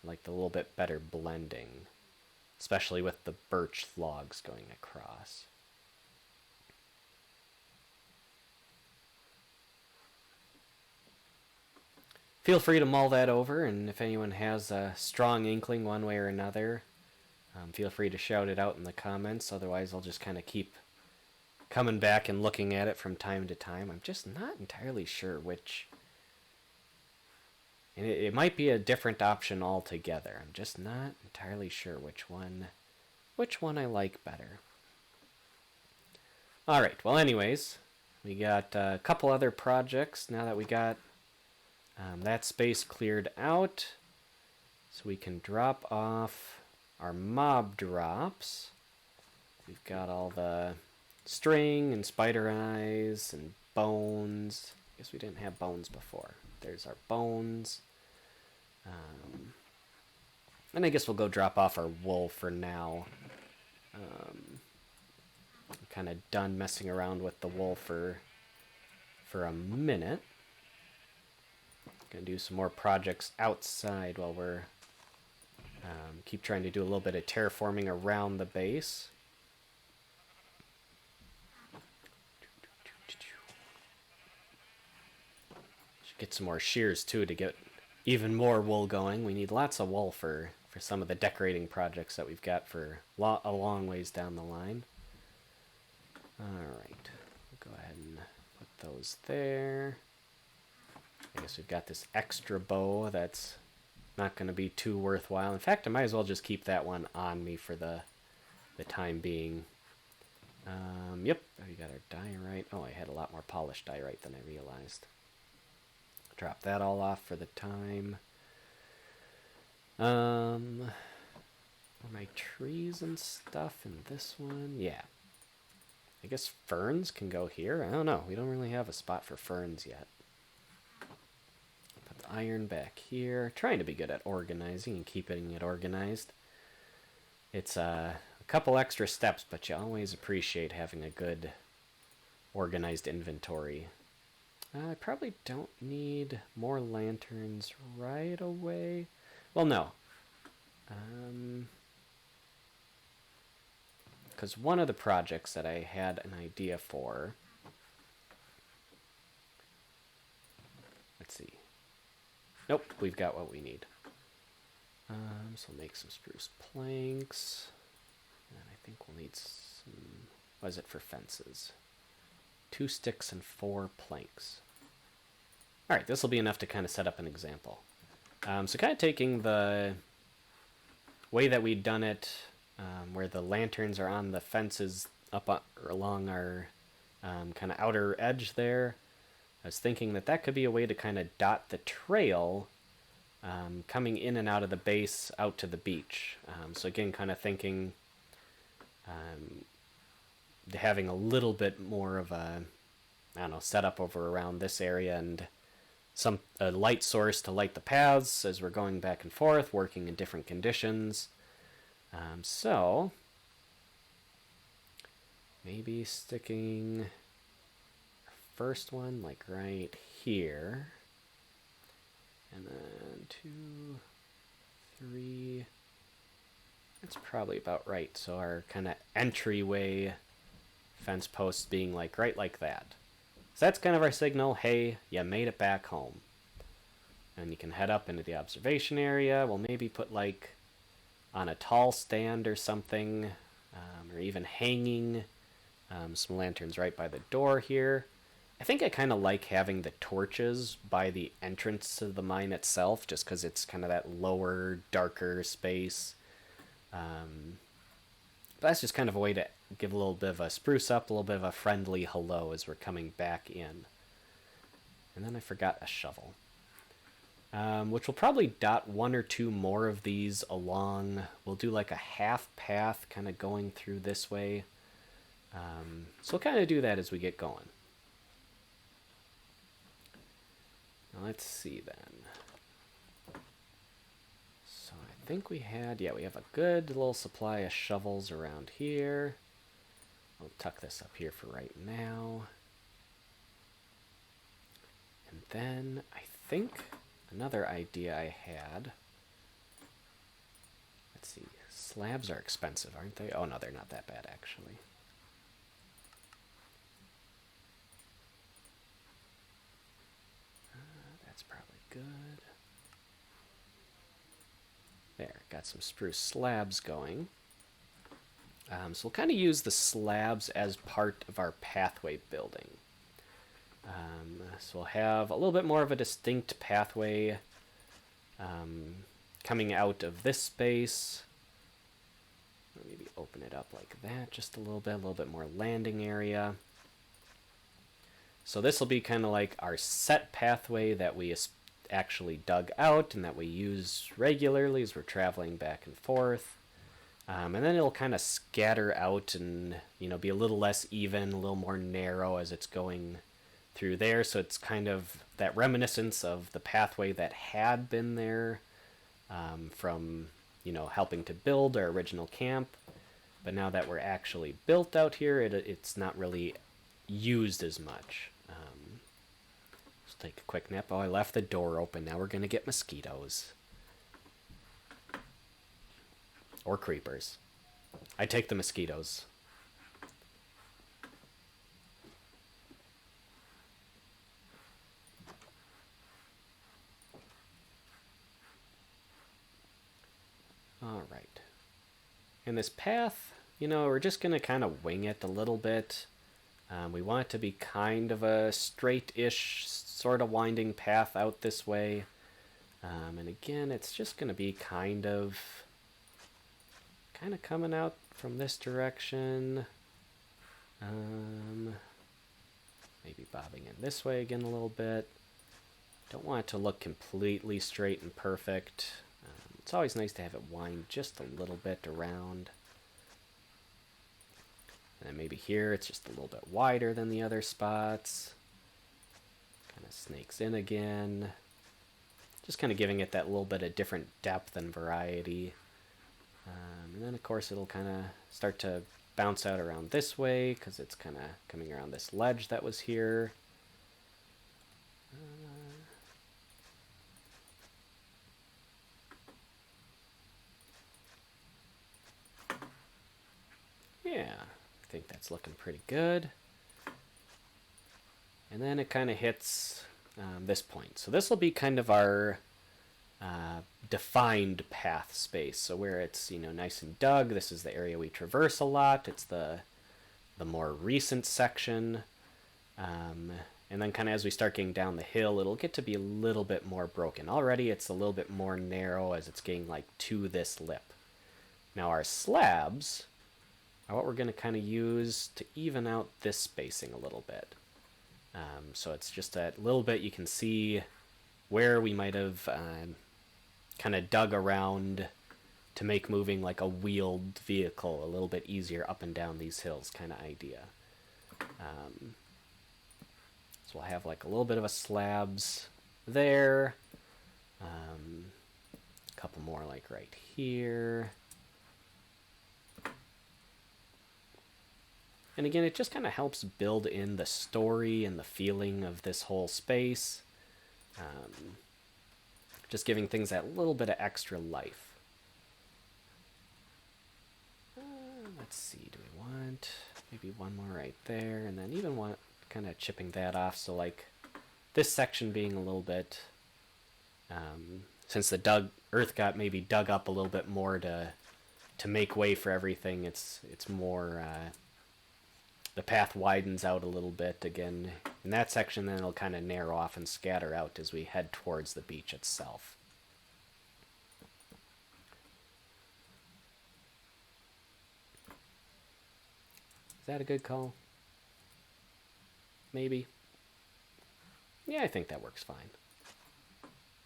like the little bit better blending, especially with the birch logs going across? Feel free to mull that over, and if anyone has a strong inkling one way or another, feel free to shout it out in the comments. Otherwise, I'll just kind of keep coming back and looking at it from time to time. I'm just not entirely sure which... And it might be a different option altogether. I'm just not entirely sure which one I like better. Alright, well anyways, we got a couple other projects now that we got that space cleared out. So we can drop off our mob drops. We've got all the string and spider eyes and bones. I guess we didn't have bones before. There's our bones. And I guess we'll go drop off our wool for now. I'm kind of done messing around with the wool for a minute. Gonna do some more projects outside while we're keep trying to do a little bit of terraforming around the base. Should get some more shears too to get even more wool going. We need lots of wool for some of the decorating projects that we've got for a long ways down the line. Alright, we'll go ahead and put those there. I guess we've got this extra bow that's not going to be too worthwhile. In fact, I might as well just keep that one on me for the time being. Yep, we got our diorite. Oh, I had a lot more polished diorite than I realized. Drop that all off for the time. Are my trees and stuff in this one? Yeah. I guess ferns can go here. I don't know. We don't really have a spot for ferns yet. Put the iron back here. Trying to be good at organizing and keeping it organized. It's a couple extra steps, but you always appreciate having a good organized inventory. I probably don't need more lanterns right away. Well, no. Because one of the projects that I had an idea for Let's see. Nope, we've got what we need. So we'll make some spruce planks. And I think we'll need some... What is it for fences? 2 sticks and 4 planks. Alright, this will be enough to kind of set up an example. So kind of taking the way that we'd done it, where the lanterns are on the fences up along our kind of outer edge there, I was thinking that that could be a way to kind of dot the trail coming in and out of the base out to the beach. So again, kind of thinking having a little bit more of a, I don't know, setup over around this area and a light source to light the paths as we're going back and forth, working in different conditions. So maybe sticking our first one like right here, and then 2, 3. That's probably about right. So our kind of entryway fence posts being like right like that. So that's kind of our signal, hey, you made it back home. And you can head up into the observation area. We'll maybe put like on a tall stand or something, or even hanging some lanterns right by the door here. I think I kind of like having the torches by the entrance to the mine itself, just because it's kind of that lower, darker space. But that's just kind of a way to give a little bit of a spruce up, a little bit of a friendly hello as we're coming back in. And then I forgot a shovel, which will probably dot 1 or 2 more of these along. We'll do like a half path kind of going through this way. So we'll kind of do that as we get going. Now let's see then. So I think we had, yeah, we have a good little supply of shovels around here. I'll tuck this up here for right now. And then I think another idea I had, let's see, slabs are expensive, aren't they? Oh no, they're not that bad actually. That's probably good. There, got some spruce slabs going. So we'll kind of use the slabs as part of our pathway building. So we'll have a little bit more of a distinct pathway coming out of this space. Maybe open it up like that just a little bit more landing area. So this will be kind of like our set pathway that we actually dug out and that we use regularly as we're traveling back and forth. And then it'll kind of scatter out and, you know, be a little less even, a little more narrow as it's going through there. So it's kind of that reminiscence of the pathway that had been there from, you know, helping to build our original camp. But now that we're actually built out here, it's not really used as much. Let's take a quick nap. Oh, I left the door open. Now we're going to get mosquitoes. Or creepers. I take the mosquitoes. All right. And this path, you know, we're just going to kind of wing it a little bit. We want it to be kind of a straight-ish, sort of winding path out this way. And again, it's just going to be kind of coming out from this direction. Maybe bobbing in this way again a little bit. Don't want it to look completely straight and perfect. It's always nice to have it wind just a little bit around. And then maybe here it's just a little bit wider than the other spots. Kind of snakes in again. Just kind of giving it that little bit of different depth and variety. And then, of course, it'll kind of start to bounce out around this way because it's kind of coming around this ledge that was here. Yeah, I think that's looking pretty good. And then it kind of hits this point. So this will be kind of our defined path space. So where it's, you know, nice and dug, this is the area we traverse a lot. It's the more recent section. And then kind of as we start getting down the hill, it'll get to be a little bit more broken. Already it's a little bit more narrow as it's getting like to this lip. Now our slabs are what we're going to kind of use to even out this spacing a little bit. So it's just a little bit you can see where we might have kind of dug around to make moving like a wheeled vehicle a little bit easier up and down these hills kind of idea. So we'll have like a little bit of a slabs there. A couple more like right here. And again, it just kind of helps build in the story and the feeling of this whole space. Just giving things that little bit of extra life. Let's see, do we want maybe one more right there? And then even want kind of chipping that off. So like this section being a little bit, since the earth got maybe dug up a little bit more to make way for everything, it's more, the path widens out a little bit again in that section, then it'll kind of narrow off and scatter out as we head towards the beach itself. Is that a good call? Maybe. Yeah, I think that works fine.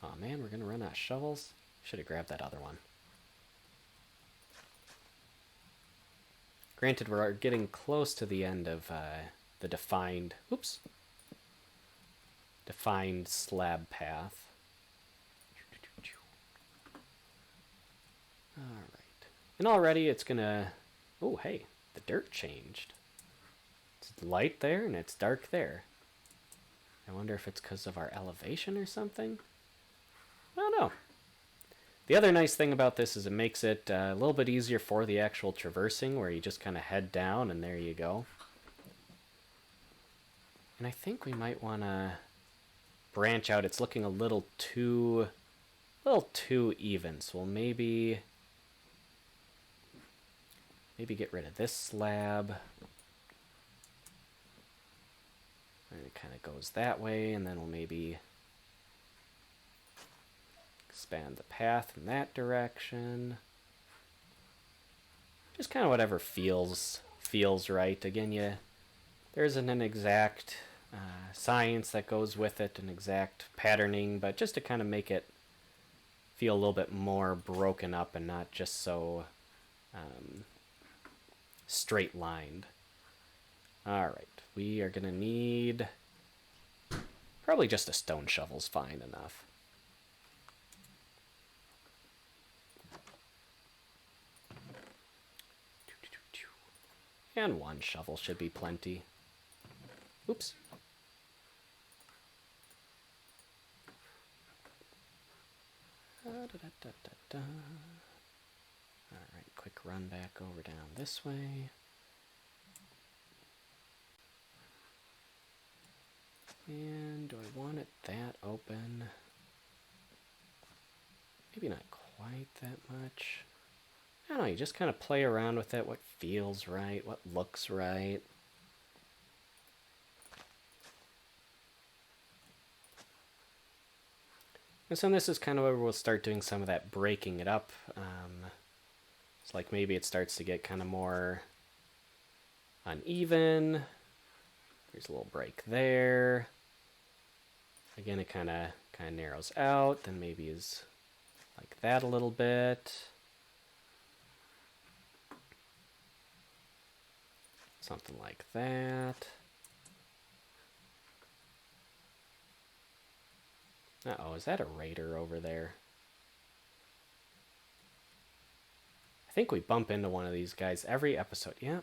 Oh man, we're gonna run out of shovels. Should have grabbed that other one. Granted, we're getting close to the end of the defined slab path. Alright. And already it's gonna... Oh, hey, the dirt changed. It's light there and it's dark there. I wonder if it's because of our elevation or something? I don't know. The other nice thing about this is it makes it a little bit easier for the actual traversing, where you just kind of head down and there you go. And I think we might want to branch out. It's looking a little too even, so we'll maybe get rid of this slab. And it kind of goes that way, and then we'll maybe expand the path in that direction. Just kind of whatever feels right. Again, there isn't an exact science that goes with it, an exact patterning, but just to kind of make it feel a little bit more broken up and not just so straight lined. Alright, we are going to need probably just a stone shovel's fine enough. And one shovel should be plenty. Oops. Alright, quick run back over down this way. And do I want it that open? Maybe not quite that much. I don't know, you just kind of play around with it, what feels right, what looks right. And so this is kind of where we'll start doing some of that breaking it up. It's like maybe it starts to get kind of more uneven. There's a little break there. Again, it kind of narrows out, then maybe is like that a little bit. Something like that. Uh-oh, is that a raider over there? I think we bump into one of these guys every episode. Yep,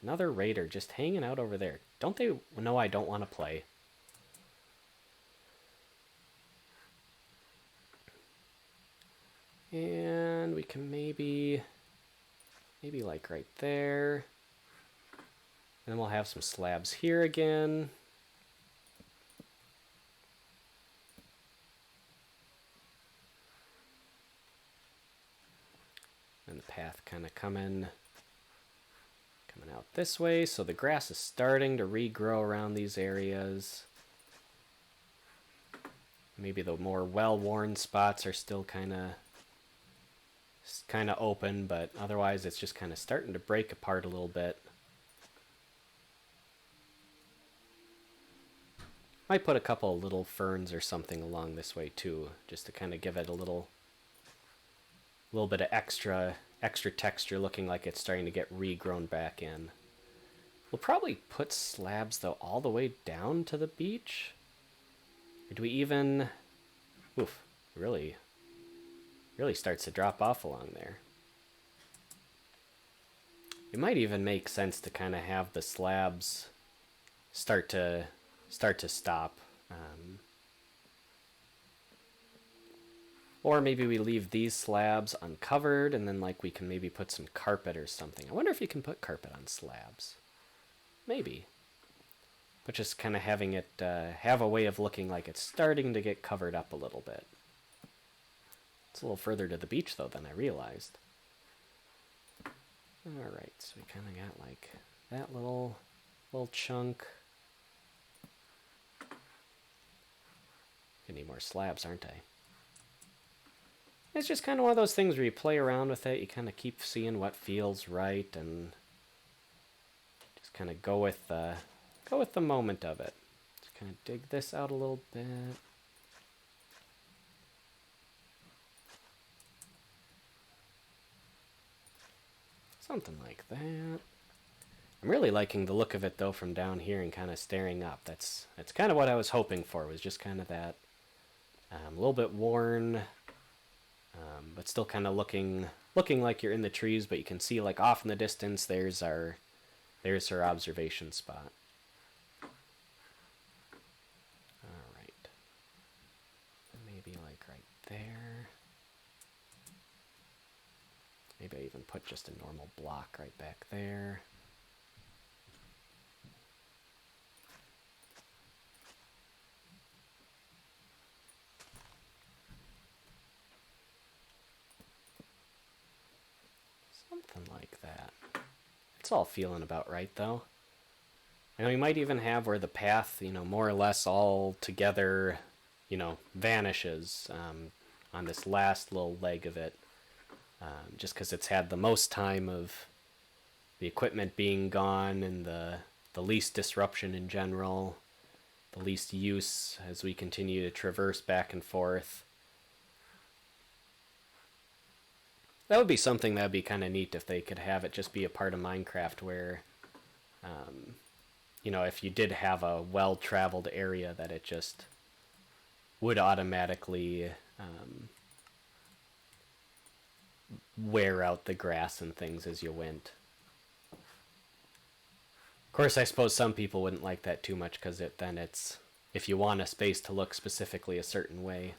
another raider just hanging out over there. Don't they know I don't want to play? And we can maybe like right there. And then we'll have some slabs here again. kind of coming out this way. So the grass is starting to regrow around these areas. Maybe the more well-worn spots are still kind of open, but otherwise it's just kind of starting to break apart a little bit. Might put a couple of little ferns or something along this way too, just to kind of give it a little bit of extra texture, looking like it's starting to get regrown back in. We'll probably put slabs though all the way down to the beach. Or do we even... Oof, really starts to drop off along there. It might even make sense to kind of have the slabs start to stop. Or maybe we leave these slabs uncovered and then like we can maybe put some carpet or something. I wonder if you can put carpet on slabs. Maybe. But just kind of having it have a way of looking like it's starting to get covered up a little bit. It's a little further to the beach though than I realized. Alright, so we kind of got like that little chunk. I need more slabs, aren't I? It's just kind of one of those things where you play around with it, you kind of keep seeing what feels right, and just kind of go with the moment of it. Just kind of dig this out a little bit. Something like that. I'm really liking the look of it though from down here and kind of staring up. That's kind of what I was hoping for, was just kind of that a little bit worn, but still kind of looking like you're in the trees, but you can see like off in the distance there's her observation spot. Alright. Maybe like right there. Maybe I even put just a normal block right back there. Something like that. It's all feeling about right though. I know you might even have where the path, more or less all together, vanishes on this last little leg of it. Just because it's had the most time of the equipment being gone and the least disruption in general, the least use as we continue to traverse back and forth. That would be something that would be kind of neat if they could have it just be a part of Minecraft where, if you did have a well-traveled area, that it just would automatically wear out the grass and things as you went. Of course, I suppose some people wouldn't like that too much because it's if you want a space to look specifically a certain way.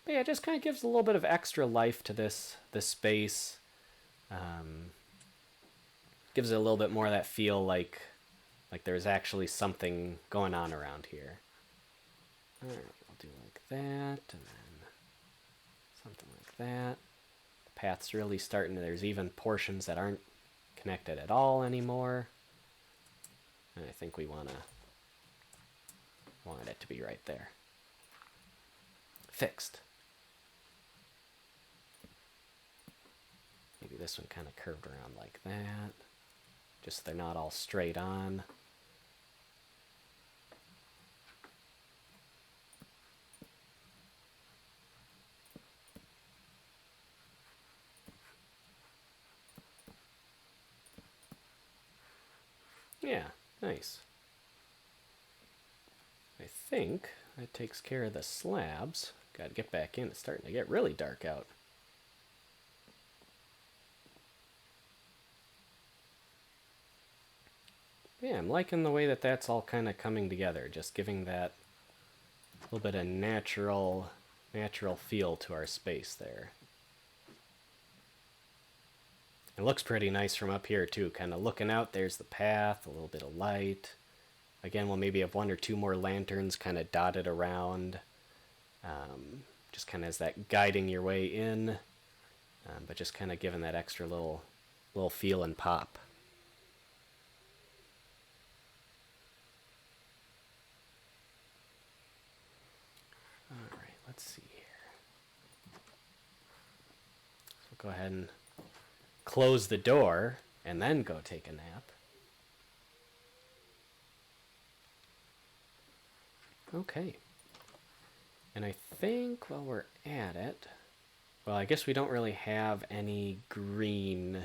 But yeah, it just kind of gives a little bit of extra life to this space. Gives it a little bit more of that feel like there's actually something going on around here. Alright, I'll do like that, and then something like that. The path's really starting to, there's even portions that aren't connected at all anymore. And I think we want it to be right there. Fixed. Maybe this one kind of curved around like that. Just so they're not all straight on. Yeah, nice. I think that takes care of the slabs. Gotta get back in. It's starting to get really dark out. Yeah, I'm liking the way that that's all kind of coming together. Just giving that little bit of natural feel to our space there. It looks pretty nice from up here too. Kind of looking out, there's the path, a little bit of light. Again, we'll maybe have one or two more lanterns kind of dotted around. Just kind of as that guiding your way in. but just kind of giving that extra little feel and pop. All right, let's see here. So go ahead and close the door and then go take a nap. Okay. And I think while we're at it, well, I guess we don't really have any green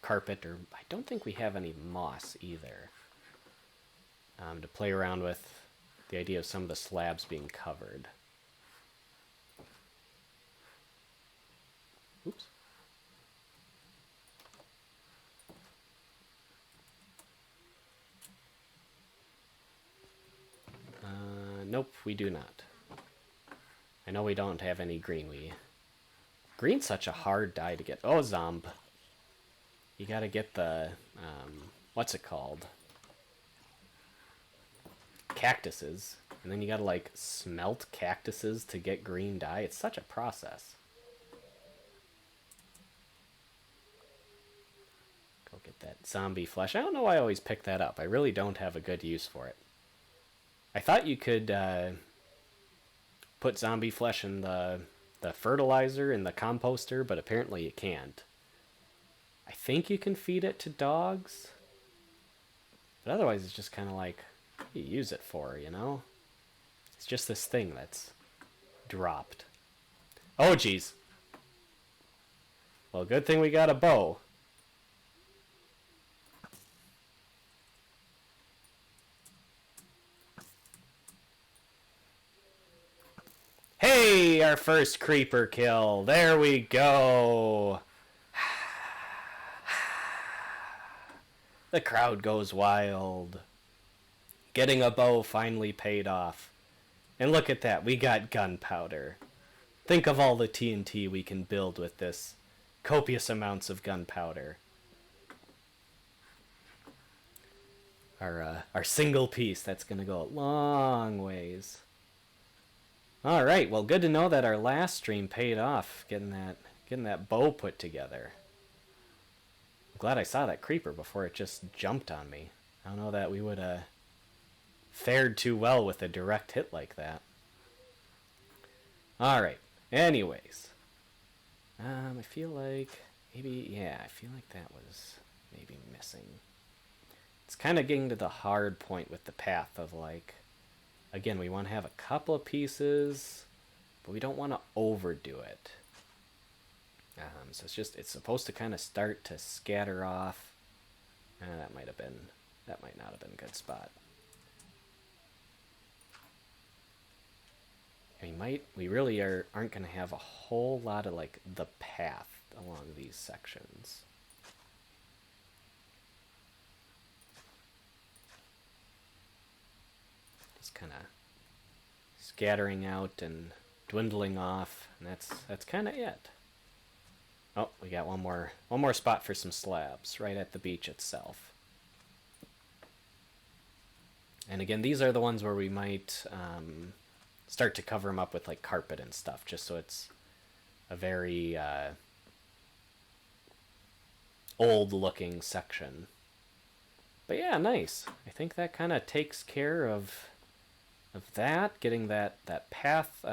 carpet, or I don't think we have any moss either, to play around with the idea of some of the slabs being covered. Oops. Nope, we do not. I know we don't have any green. Green's such a hard dye to get. Oh, Zomb. You gotta get the, what's it called? Cactuses. And then you gotta, like, smelt cactuses to get green dye. It's such a process. Go get that zombie flesh. I don't know why I always pick that up. I really don't have a good use for it. I thought you could put zombie flesh in the fertilizer in the composter, but apparently you can't. I think you can feed it to dogs, but otherwise it's just kind of like, what do you use it for, you know? It's just this thing that's dropped. Oh, geez. Well, good thing we got a bow. Hey, our first creeper kill. There we go. The crowd goes wild. Getting a bow finally paid off. And look at that, we got gunpowder. Think of all the TNT we can build with this. Copious amounts of gunpowder. Our single piece, that's gonna go a long ways. Alright, well, good to know that our last stream paid off, getting that bow put together. I'm glad I saw that creeper before it just jumped on me. I don't know that we would have fared too well with a direct hit like that. Alright, anyways. I feel like I feel like that was maybe missing. It's kind of getting to the hard point with the path of, like, again, we want to have a couple of pieces, but we don't want to overdo it. So it's supposed to kind of start to scatter off. That might not have been a good spot. We really aren't going to have a whole lot of, like, the path along these sections. Just kind of scattering out and dwindling off, and that's kind of it. Oh, we got one more spot for some slabs right at the beach itself. And again, these are the ones where we might start to cover them up with, like, carpet and stuff, just so it's a very old-looking section. But yeah, nice. I think that kind of takes care of that, getting that path,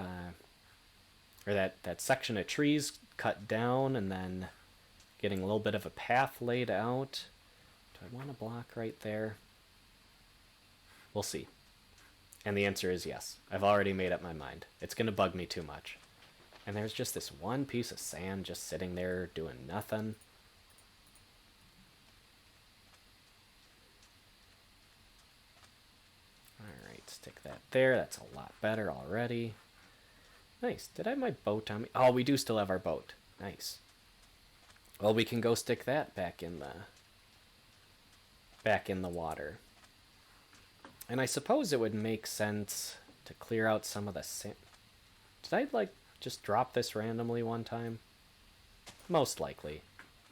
or that section of trees cut down, and then getting a little bit of a path laid out. Do I want to block right there? We'll see. And the answer is yes. I've already made up my mind. It's going to bug me too much. And there's just this one piece of sand just sitting there doing nothing. Alright, stick that there. That's a lot better already. Nice. Did I have my boat on me? Oh, we do still have our boat. Nice. Well, we can go stick that back in the water. And I suppose it would make sense to clear out some of the sand. Did I, like, just drop this randomly one time? Most likely.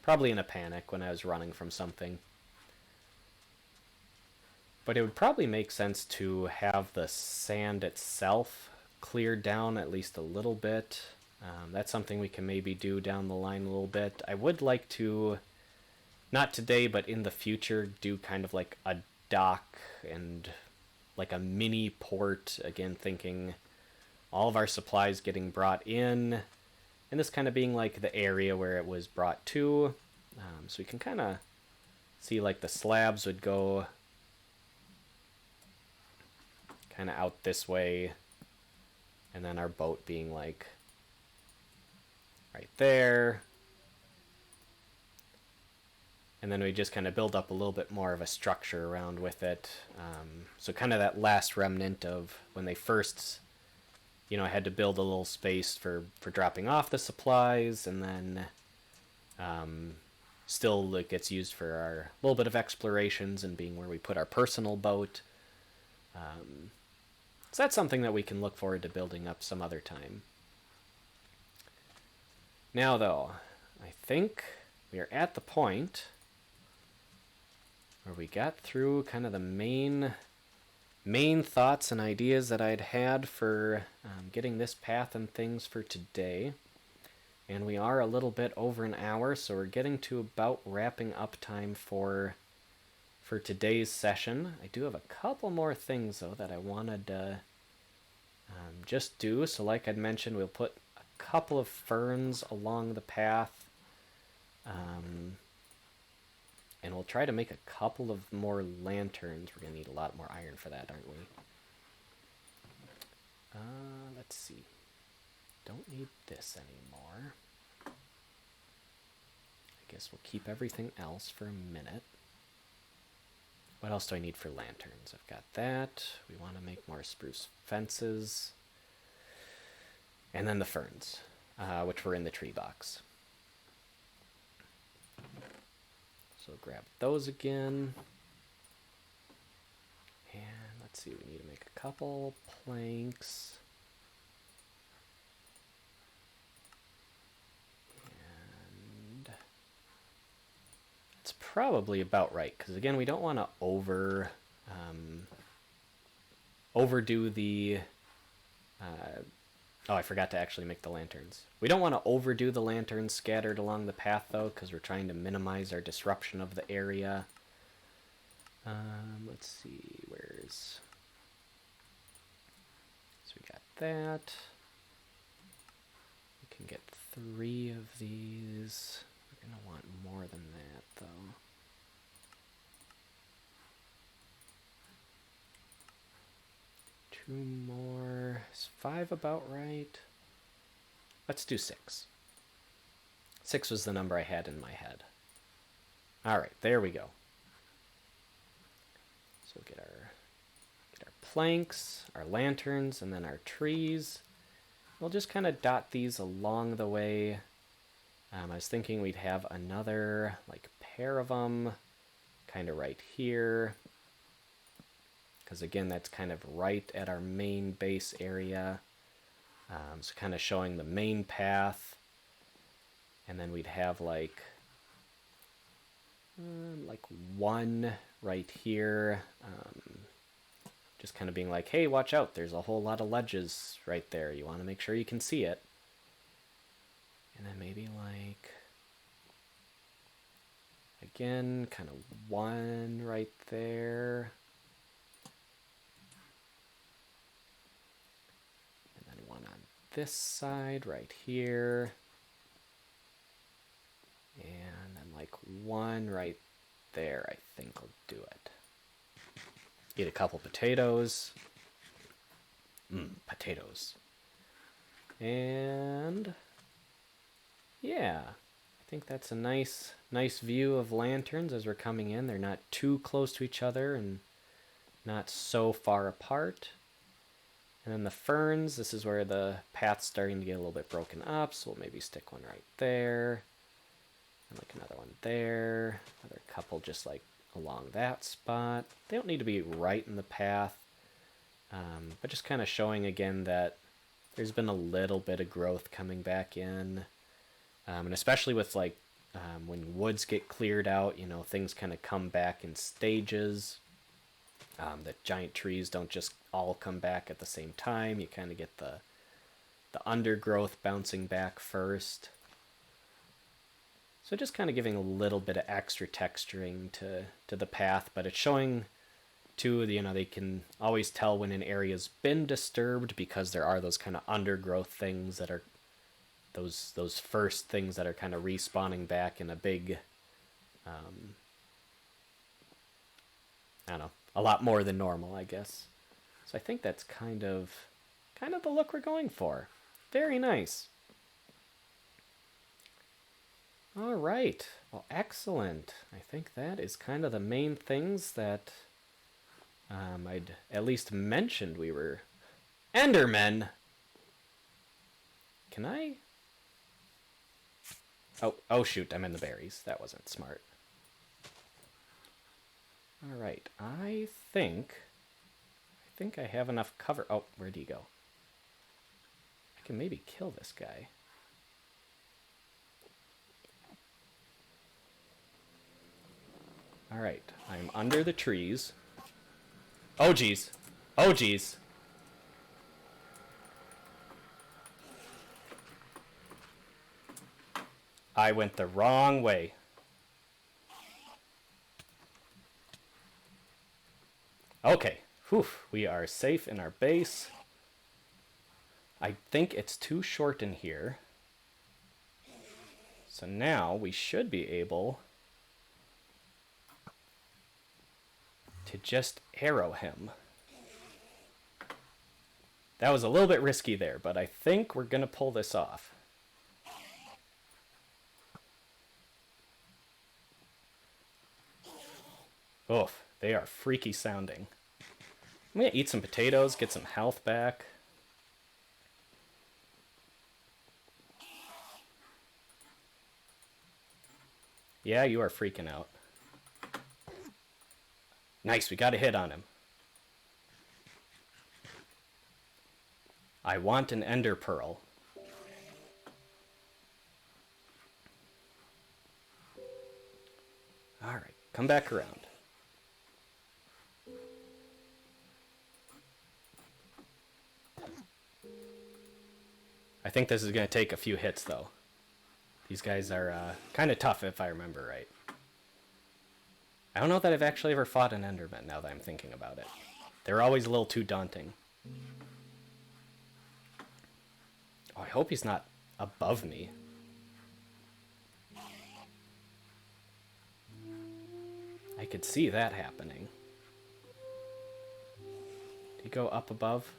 Probably in a panic when I was running from something. But it would probably make sense to have the sand itself cleared down at least a little bit. That's something we can maybe do down the line a little bit. I would like to, not today, but in the future, do kind of like a dock and like a mini port. Again, thinking all of our supplies getting brought in, and this kind of being like the area where it was brought to. So we can kind of see like the slabs would go kind of out this way, and then our boat being like right there. And then we just kind of build up a little bit more of a structure around with it. So kind of that last remnant of when they first, I had to build a little space for dropping off the supplies, and then still it gets used for our little bit of explorations and being where we put our personal boat. So that's something that we can look forward to building up some other time. Now, though, I think we are at the point where we got through kind of the main thoughts and ideas that I'd had for getting this path and things for today. And we are a little bit over an hour, so we're getting to about wrapping up time for today's session. I do have a couple more things, though, that I wanted to just do. So like I'd mentioned, we'll put a couple of ferns along the path. And we'll try to make a couple of more lanterns. We're going to need a lot more iron for that, aren't we? Let's see. Don't need this anymore. I guess we'll keep everything else for a minute. What else do I need for lanterns? I've got that. We want to make more spruce fences. And then the ferns, which were in the tree box. So grab those again. And let's see, we need to make a couple planks. And it's probably about right, because again, we don't want to overdo the... Oh, I forgot to actually make the lanterns. We don't want to overdo the lanterns scattered along the path, though, because we're trying to minimize our disruption of the area. Let's see, where's... So we got that. We can get 3 of these. We're going to want more than that, though. Two more. Is 5 about right? Let's do 6. 6 was the number I had in my head. Alright, there we go. So we'll get our planks, our lanterns, and then our trees. We'll just kind of dot these along the way. I was thinking we'd have another like pair of them kind of right here. Because again, that's kind of right at our main base area. So kind of showing the main path. And then we'd have like one right here. Just kind of being like, hey, watch out, there's a whole lot of ledges right there. You want to make sure you can see it. And then maybe like, again, kind of one right there. This side right here, and then like one right there. I think will do it. Eat a couple potatoes. Potatoes. And yeah, I think that's a nice view of lanterns as we're coming in. They're not too close to each other and not so far apart. And then the ferns, this is where the path's starting to get a little bit broken up, so we'll maybe stick one right there. And like another one there. Another couple just like along that spot. They don't need to be right in the path, but just kind of showing again that there's been a little bit of growth coming back in. And especially with like when woods get cleared out, things kind of come back in stages. The giant trees don't just all come back at the same time. You kind of get the the undergrowth bouncing back first. So just kind of giving a little bit of extra texturing to the path, but it's showing too, you know, they can always tell when an area's been disturbed because there are those kind of undergrowth things that are those first things that are kind of respawning back in a big, I don't know, a lot more than normal, I guess. So I think that's kind of the look we're going for. Very nice. All right. Well, excellent. I think that is kind of the main things that I'd at least mentioned we were... Endermen! Can I... Oh shoot, I'm in the berries. That wasn't smart. All right, I think I have enough cover. Oh, where'd he go? I can maybe kill this guy. All right, I'm under the trees. Oh geez. Oh geez. I went the wrong way. Okay. Whew. We are safe in our base. I think it's too short in here. So now we should be able to just arrow him. That was a little bit risky there, but I think we're going to pull this off. Oof, they are freaky sounding. I'm going to eat some potatoes, get some health back. Yeah, you are freaking out. Nice, we got a hit on him. I want an ender pearl. Alright, come back around. I think this is going to take a few hits, though. These guys are kind of tough, if I remember right. I don't know that I've actually ever fought an Enderman, now that I'm thinking about it. They're always a little too daunting. Oh, I hope he's not above me. I could see that happening. Did he go up above?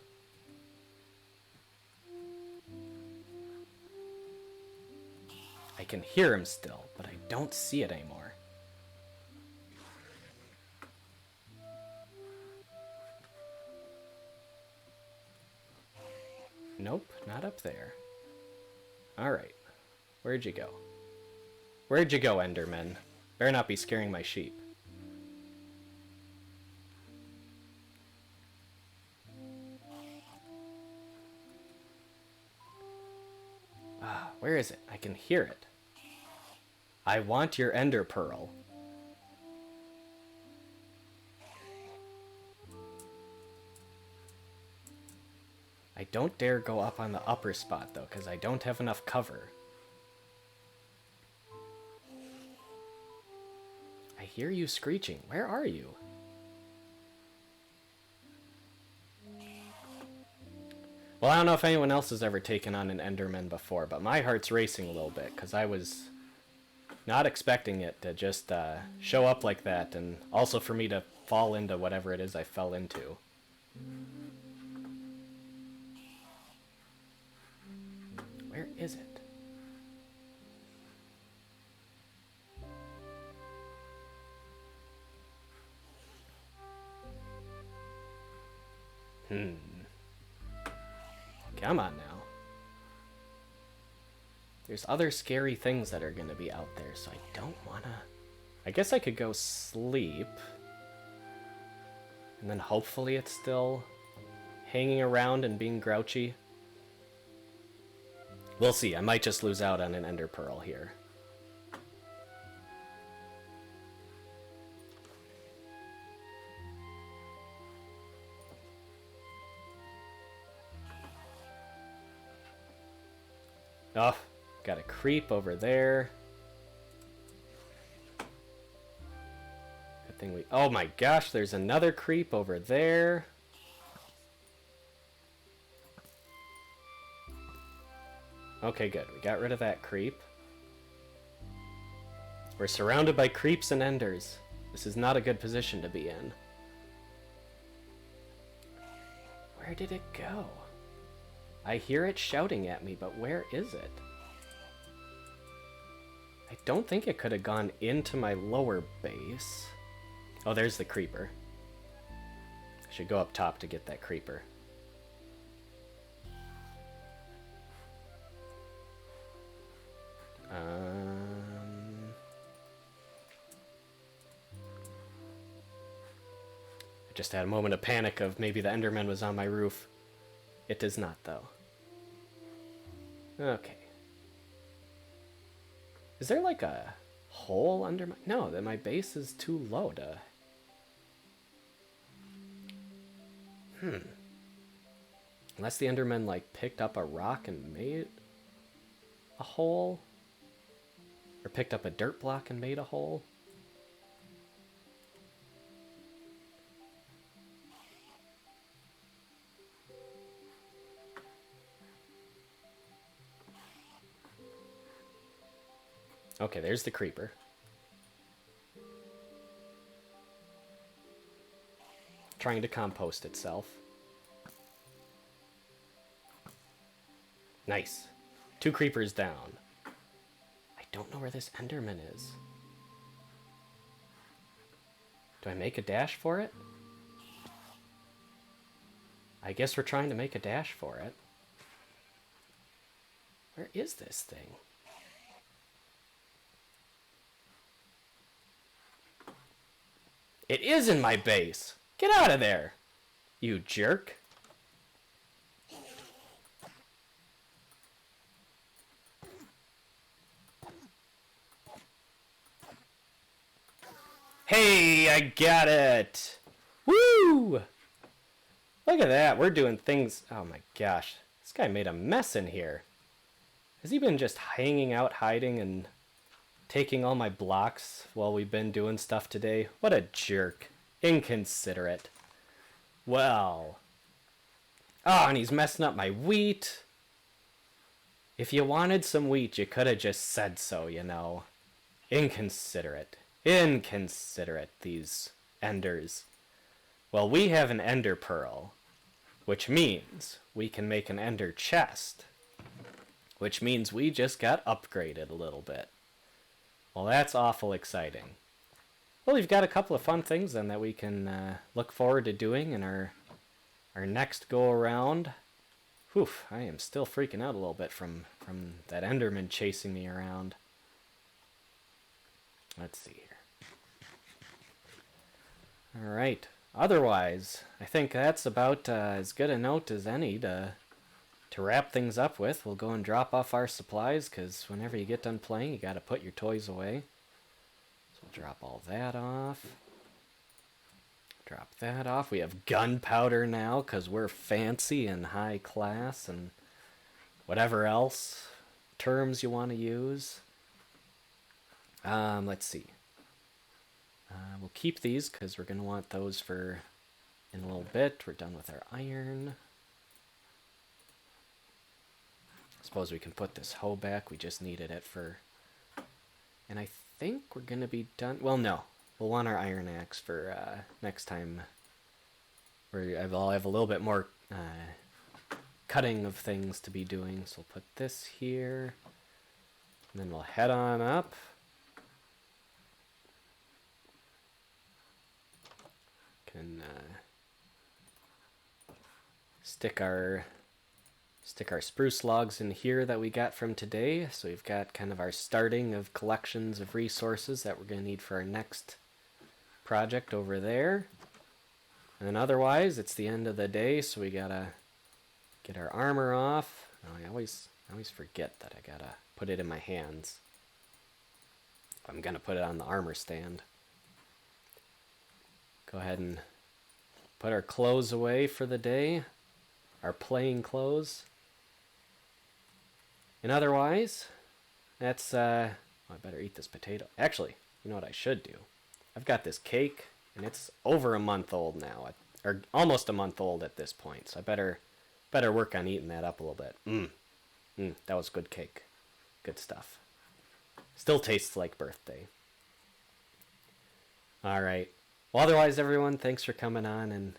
I can hear him still, but I don't see it anymore. Nope, not up there. Alright. Where'd you go? Where'd you go, Endermen? Better not be scaring my sheep. Ah, where is it? I can hear it. I want your ender pearl. I don't dare go up on the upper spot, though, because I don't have enough cover. I hear you screeching. Where are you? Well, I don't know if anyone else has ever taken on an Enderman before, but my heart's racing a little bit, because I was not expecting it to just show up like that, and also for me to fall into whatever it is I fell into. Where is it? Come on now. There's other scary things that are going to be out there, so I don't want to... I guess I could go sleep. And then hopefully it's still hanging around and being grouchy. We'll see. I might just lose out on an ender pearl here. Oh, got a creep over there. Good thing we... Oh my gosh, there's another creep over there. Okay, good. We got rid of that creep. We're surrounded by creeps and enders. This is not a good position to be in. Where did it go? I hear it shouting at me, but where is it? I don't think it could have gone into my lower base. Oh, there's the creeper. I should go up top to get that creeper. I just had a moment of panic of maybe the Enderman was on my roof. It does not, though. Okay. Is there like a hole under my... No, that my base is too low to... Unless the Enderman like picked up a rock and made a hole? Or picked up a dirt block and made a hole? Okay, there's the creeper. Trying to compost itself. Nice. 2 creepers down. I don't know where this Enderman is. Do I make a dash for it? I guess we're trying to make a dash for it. Where is this thing? It is in my base! Get out of there, you jerk. Hey, I got it! Woo! Look at that, we're doing things... Oh my gosh, this guy made a mess in here. Has he been just hanging out, hiding, and taking all my blocks while we've been doing stuff today? What a jerk. Inconsiderate. Well. Oh, and he's messing up my wheat. If you wanted some wheat, you could have just said so, you know. Inconsiderate. Inconsiderate, these enders. Well, we have an ender pearl, which means we can make an ender chest, which means we just got upgraded a little bit. Well, that's awful exciting. Well, we've got a couple of fun things then that we can look forward to doing in our next go-around. Whew, I am still freaking out a little bit from that Enderman chasing me around. Let's see here. Alright. Otherwise, I think that's about as good a note as any to wrap things up with. We'll go and drop off our supplies, because whenever you get done playing, you got to put your toys away. So we'll drop all that off. Drop that off. We have gunpowder now, because we're fancy and high class and whatever else terms you want to use. Let's see. We'll keep these because we're going to want those for in a little bit. We're done with our iron. I suppose we can put this hoe back. We just needed it for... And I think we're going to be done... Well, no. We'll want our iron axe for next time. I'll have a little bit more cutting of things to be doing. So we'll put this here. And then we'll head on up. Can stick our spruce logs in here that we got from today. So we've got kind of our starting of collections of resources that we're going to need for our next project over there. And then otherwise, it's the end of the day, so we gotta get our armor off. Oh, I always forget that I gotta put it in my hands. I'm gonna put it on the armor stand. Go ahead and put our clothes away for the day. Our playing clothes. And otherwise, that's, I better eat this potato. Actually, you know what I should do? I've got this cake, and it's over a month old now, or almost a month old at this point. So I better work on eating that up a little bit. That was good cake. Good stuff. Still tastes like birthday. All right. Well, otherwise, everyone, thanks for coming on and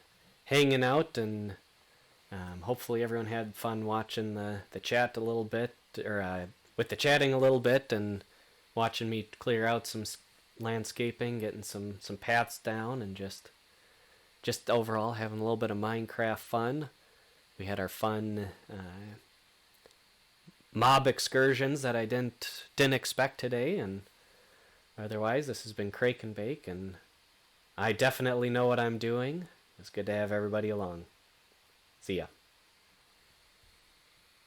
hanging out, and hopefully everyone had fun watching the chat a little bit, or with the chatting a little bit, and watching me clear out some landscaping, getting some paths down, and just overall having a little bit of Minecraft fun. We had our fun mob excursions that I didn't expect today, and otherwise, this has been Crake and Bake, and I definitely know what I'm doing. It's good to have everybody along. See ya.